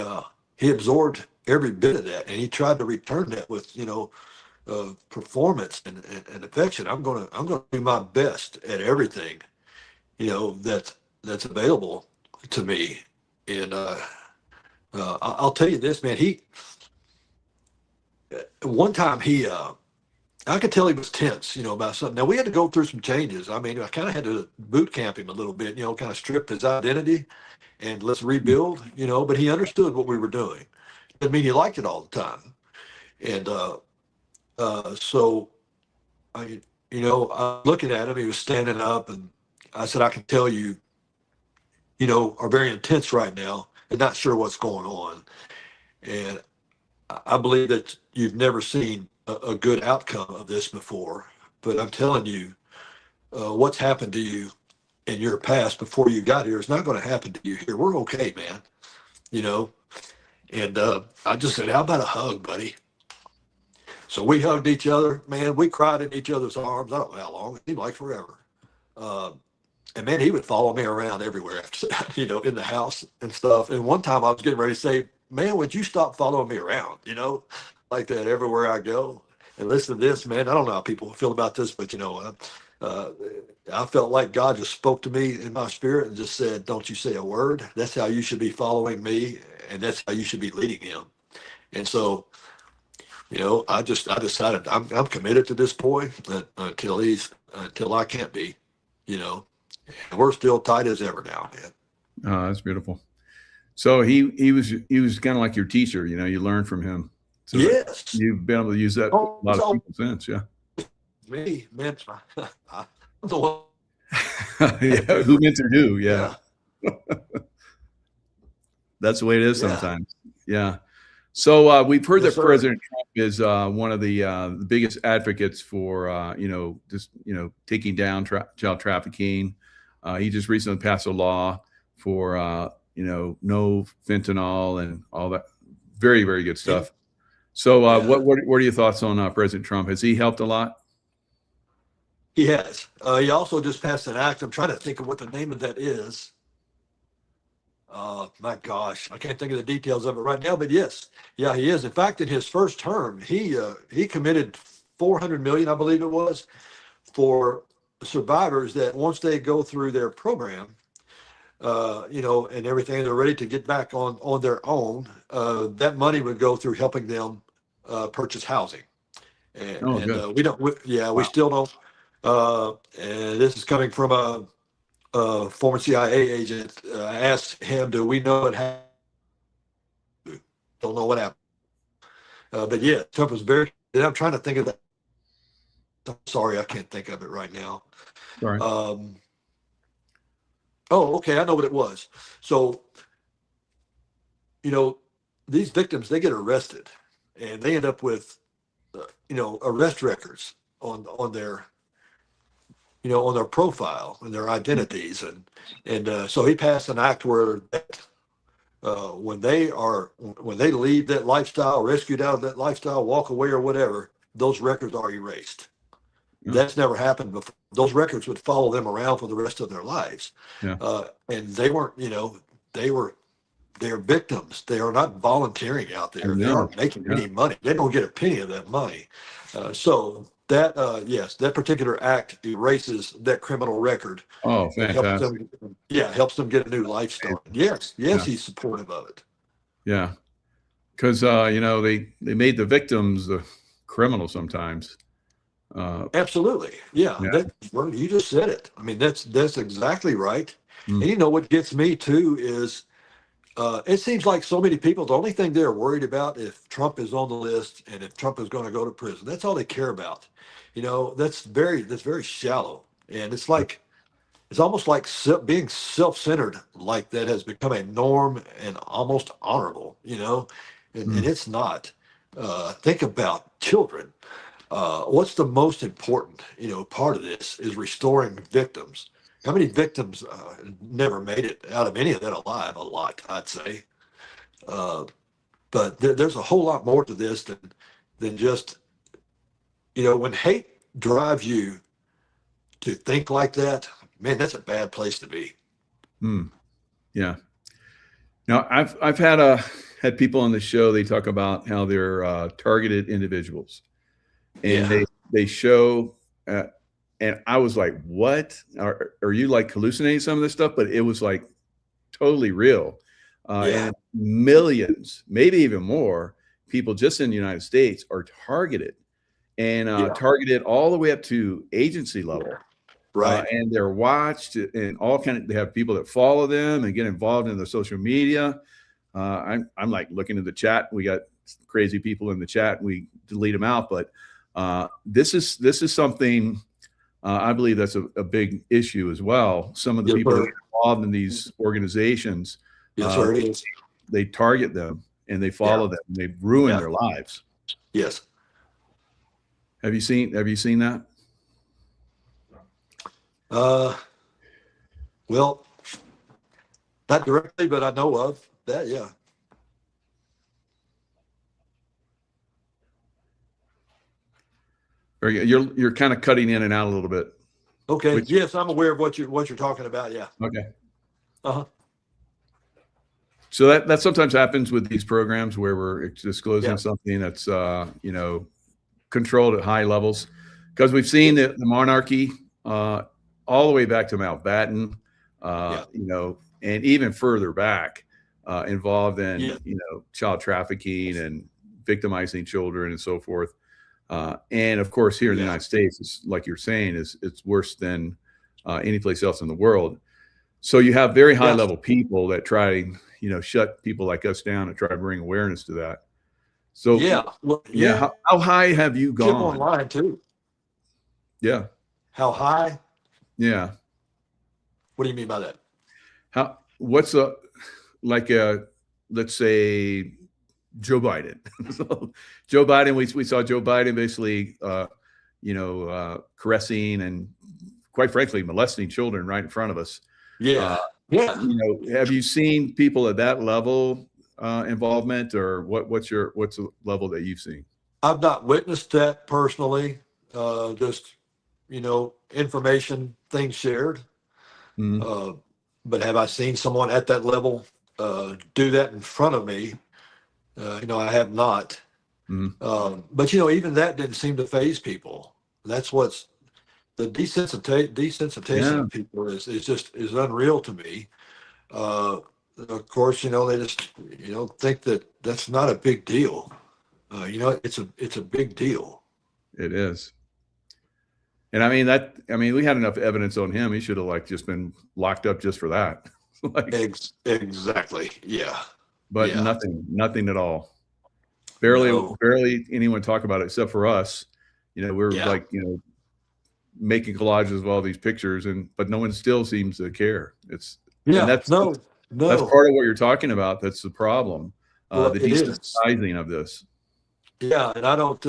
absorbed every bit of that, and he tried to return that with performance and affection. I'm gonna do my best at everything that's available to me. And I'll tell you this, man. One time I could tell he was tense, about something. Now we had to go through some changes. I mean, I kind of had to boot camp him a little bit, kind of strip his identity and let's rebuild, but he understood what we were doing. Didn't mean he liked it all the time. And so I'm looking at him, he was standing up, and I said, "I can tell you, are very intense right now and not sure what's going on. And I believe that you've never seen a good outcome of this before, but I'm telling you, what's happened to you in your past before you got here is not going to happen to you here. We're okay, man." And I just said, "How about a hug, buddy?" So we hugged each other, man. We cried in each other's arms. I don't know how long. It seemed like forever. And man, he would follow me around everywhere after that, in the house and stuff. And one time I was getting ready to say, "Man, would you stop following me around?" Like that everywhere I go. And listen to this, man. I don't know how people feel about this, but I felt like God just spoke to me in my spirit and just said, "Don't you say a word. That's how you should be following me, and that's how you should be leading him." And so, I decided I'm committed to this boy until I can't be, and we're still tight as ever now, man. Oh, that's beautiful. So he was kind of like your teacher, you learned from him. So yes. You've been able to use that a lot of people since, yeah. Me, man, I'm the one. Yeah, who mentored who? Yeah. That's the way it is sometimes. Yeah. So we've heard that President Trump is one of the biggest advocates for just taking down child trafficking. He just recently passed a law for no fentanyl and all that. Very, very good stuff. So what are your thoughts on President Trump? Has he helped a lot? He has. He also just passed an act. I'm trying to think of what the name of that is. My gosh, I can't think of the details of it right now, but yes, yeah, he is. In fact, in his first term, he committed 400 million, I believe it was, for survivors that once they go through their program, and everything, they're ready to get back on their own. That money would go through helping them purchase housing, and we don't. We still don't. And this is coming from a former CIA agent. I asked him, "Do we know what happened?" Don't know what happened. But yeah, Trump was very. And I'm trying to think of that. I'm sorry, I can't think of it right now. Sorry. Oh, okay, I know what it was. So, these victims, they get arrested, and they end up with, arrest records on their, on their profile and their identities, and so he passed an act where when they leave that lifestyle, rescued out of that lifestyle, walk away or whatever, those records are erased. Yeah. That's never happened before. Those records would follow them around for the rest of their lives. Yeah. And they weren't, they're victims. They are not volunteering out there. They aren't making any money. They don't get a penny of that money. So that, yes, that particular act erases that criminal record. Oh, fantastic. Helps them get a new life start. Yes, he's supportive of it. Yeah. Because, they made the victims the criminal sometimes. Absolutely. Yeah. You just said it. I mean, that's exactly right. And what gets me too is it seems like so many people, the only thing they're worried about if Trump is on the list and if Trump is going to go to prison, that's all they care about. That's very shallow. And it's almost like being self-centered like that has become a norm and almost honorable, and it's not. Think about children. What's the most important, part of this is restoring victims. How many victims never made it out of any of that alive? A lot, I'd say. But there's a whole lot more to this than just, when hate drives you to think like that, man, that's a bad place to be. Yeah. Now I've had people on the show. They talk about how they're targeted individuals. And they show, and I was like, what? Are you like hallucinating some of this stuff? But it was like totally real. And millions, maybe even more people just in the United States are targeted and targeted all the way up to agency level. Right. And they're watched and they have people that follow them and get involved in the social media. I'm like looking at the chat. We got crazy people in the chat. We delete them out, but this is something I believe that's a big issue as well. Some of the people that are involved in these organizations, they target them and they follow them. And they ruin their lives. Yes. Have you seen that? Well, not directly, but I know of that. Yeah. You're kind of cutting in and out a little bit. Okay. Yes, I'm aware of what you're talking about. Yeah. Okay. Uh-huh. So that sometimes happens with these programs where we're disclosing something that's controlled at high levels, because we've seen the monarchy all the way back to Mountbatten, and even further back, involved in child trafficking and victimizing children and so forth. And of course, here in the United States, it's like you're saying, it's worse than any place else in the world. So you have very high level people that try, shut people like us down and try to bring awareness to that. So how high have you gone? Online too. Yeah. How high? Yeah. What do you mean by that? What's let's say Joe Biden. So Joe Biden, we saw Joe Biden basically, caressing and quite frankly, molesting children right in front of us. Yeah. Yeah. Have you seen people at that level involvement, or what's the level that you've seen? I've not witnessed that personally. Just, information, things shared. Mm-hmm. But have I seen someone at that level do that in front of me? I have not. Mm-hmm. But even that didn't seem to phase people. That's what's the desensitization Yeah, of people is unreal to me. Of course, they just think that that's not a big deal. It's a big deal. it is. And I mean, we had enough evidence on him. He should have just been locked up just for that. Exactly. Yeah. But Yeah. nothing at all. Barely, No. barely anyone talk about it except for us. We're Yeah. making collages of all these pictures, but no one still seems to care. Yeah. That's No. part of what you're talking about. That's the problem. Well, The it is. desensitizing of this. Yeah, and I don't.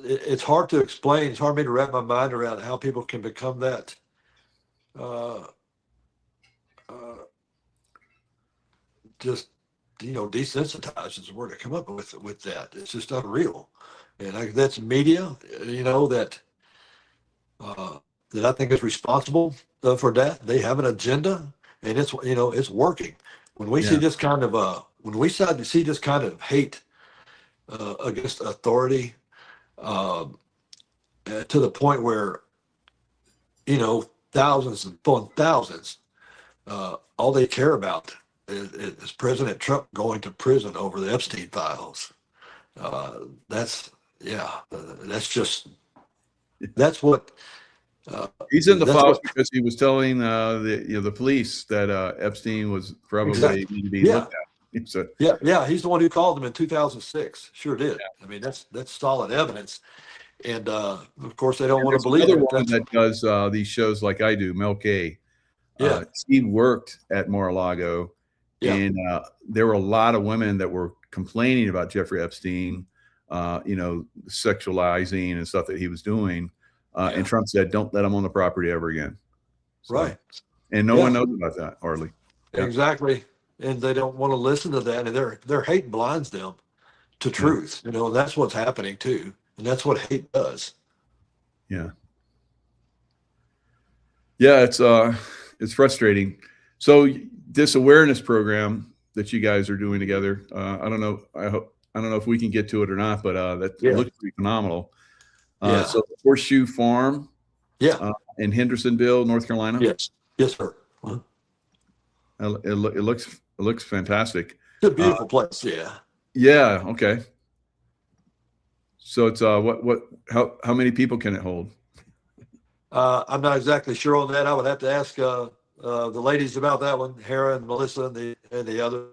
It's hard to explain. It's hard for me to wrap my mind around how people can become that. Just desensitized is the word I come up with that. It's just unreal, and that's media. That I think is responsible for that. They have an agenda, and it's working. When we see this kind of when we start to see this kind of hate against authority, to the point where thousands upon thousands, all they care about is President Trump going to prison over the Epstein files. That's what he's in the that's files what, because he was telling the police that Epstein was probably exactly. need to be looked at. So, yeah, he's the one who called them in 2006. Sure did. I mean, that's solid evidence, and of course they don't want to believe another it. one that does these shows like I do, Mel K. Yeah. He worked at Mar-a-Lago, and there were a lot of women that were complaining about Jeffrey Epstein, sexualizing and stuff that he was doing. And Trump said, "Don't let him on the property ever again." So, right. And no one knows about that hardly. Exactly. And they don't want to listen to that, and their hate blinds them to truth. That's what's happening too, and that's what hate does. Yeah. Yeah, it's frustrating. So this awareness program that you guys are doing together, I don't know. I don't know if we can get to it or not, but that looks pretty phenomenal. So Horseshoe Farm, in Hendersonville, North Carolina. Yes, sir. It looks fantastic. It's a beautiful place. Yeah. Yeah. Okay. So it's how many people can it hold? I'm not exactly sure on that. I would have to ask the ladies about that one, Hera and Melissa and the other.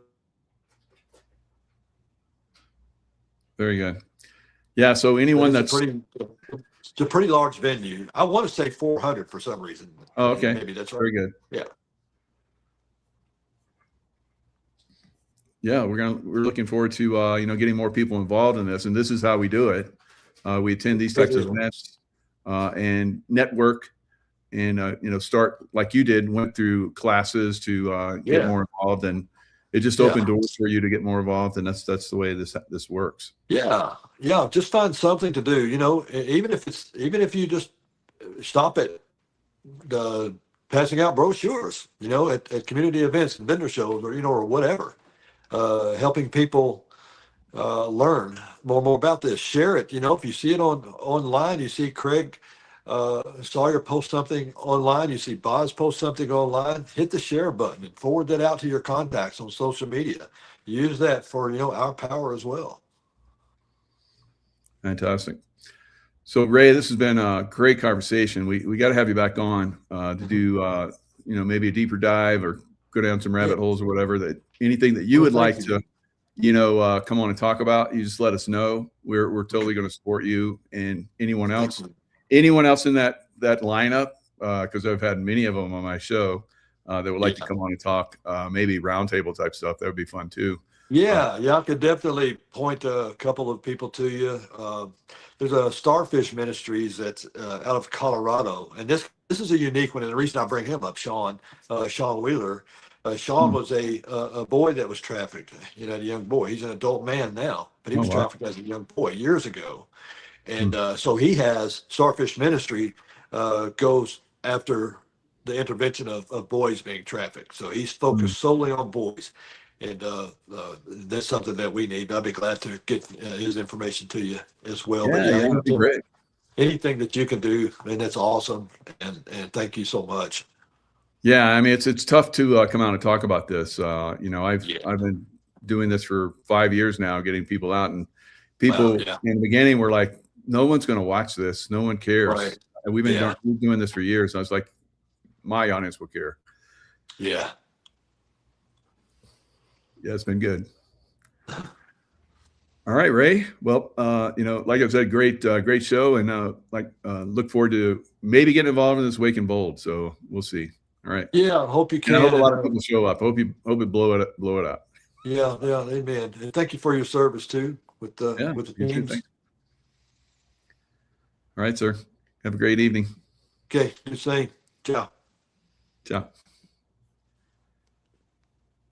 Very good. Yeah. So anyone it's a pretty large venue. I want to say 400 for some reason. Oh, okay. Maybe that's right. Very good. Yeah. Yeah, we're looking forward to getting more people involved in this, and this is how we do it. We attend these types of events and network, and start like you did, went through classes to get more involved, and it just opened doors for you to get more involved, and that's the way this works. Yeah, just find something to do. Even if you just stop at passing out brochures, at community events and vendor shows, or whatever. Helping people learn more about this. Share it. If you see it online, you see Craig Sawyer post something online, you see Boz post something online, hit the share button and forward that out to your contacts on social media. Use that for our power as well. Fantastic. So Ray, this has been a great conversation. We got to have you back on to do maybe a deeper dive or go down some rabbit holes or whatever. Anything that you would like to come on and talk about, you just let us know. We're totally going to support you and anyone else in that lineup, because I've had many of them on my show that would like to come on and talk, maybe roundtable type stuff. That would be fun too. I could definitely point a couple of people to you. There's a Starfish Ministries that's out of Colorado, and this this is a unique one, and the reason I bring him up, Sean Wheeler. Sean was a boy that was trafficked. You know, a young boy. He's an adult man now, but he Oh, was wow. trafficked as a young boy years ago. And so he has Starfish Ministry goes after the intervention of boys being trafficked. So he's focused solely on boys. And that's something that we need. I'll be glad to get his information to you as well. But Yeah, yeah, that'd be great. anything that you can do, and that's awesome. And thank you so much. Yeah, I mean, it's tough to come out and talk about this. You know, I've Yeah. been doing this for 5 years now, getting people out, and Wow, people yeah. in the beginning were like, "No one's going to watch this. No one cares." Right. And we've been Yeah. doing this for years. I was like, my audience will care. Yeah. Yeah, it's been good. All right, Ray. Well, you know, like I said, great show, and look forward to maybe getting involved in this Wake and Bold. So we'll see. All right. Yeah, I hope you can. And I hope a lot of people show up. Hope it blow it up. Yeah, amen. And thank you for your service too with the teams. All right, sir. Have a great evening. Okay, you say ciao. Ciao.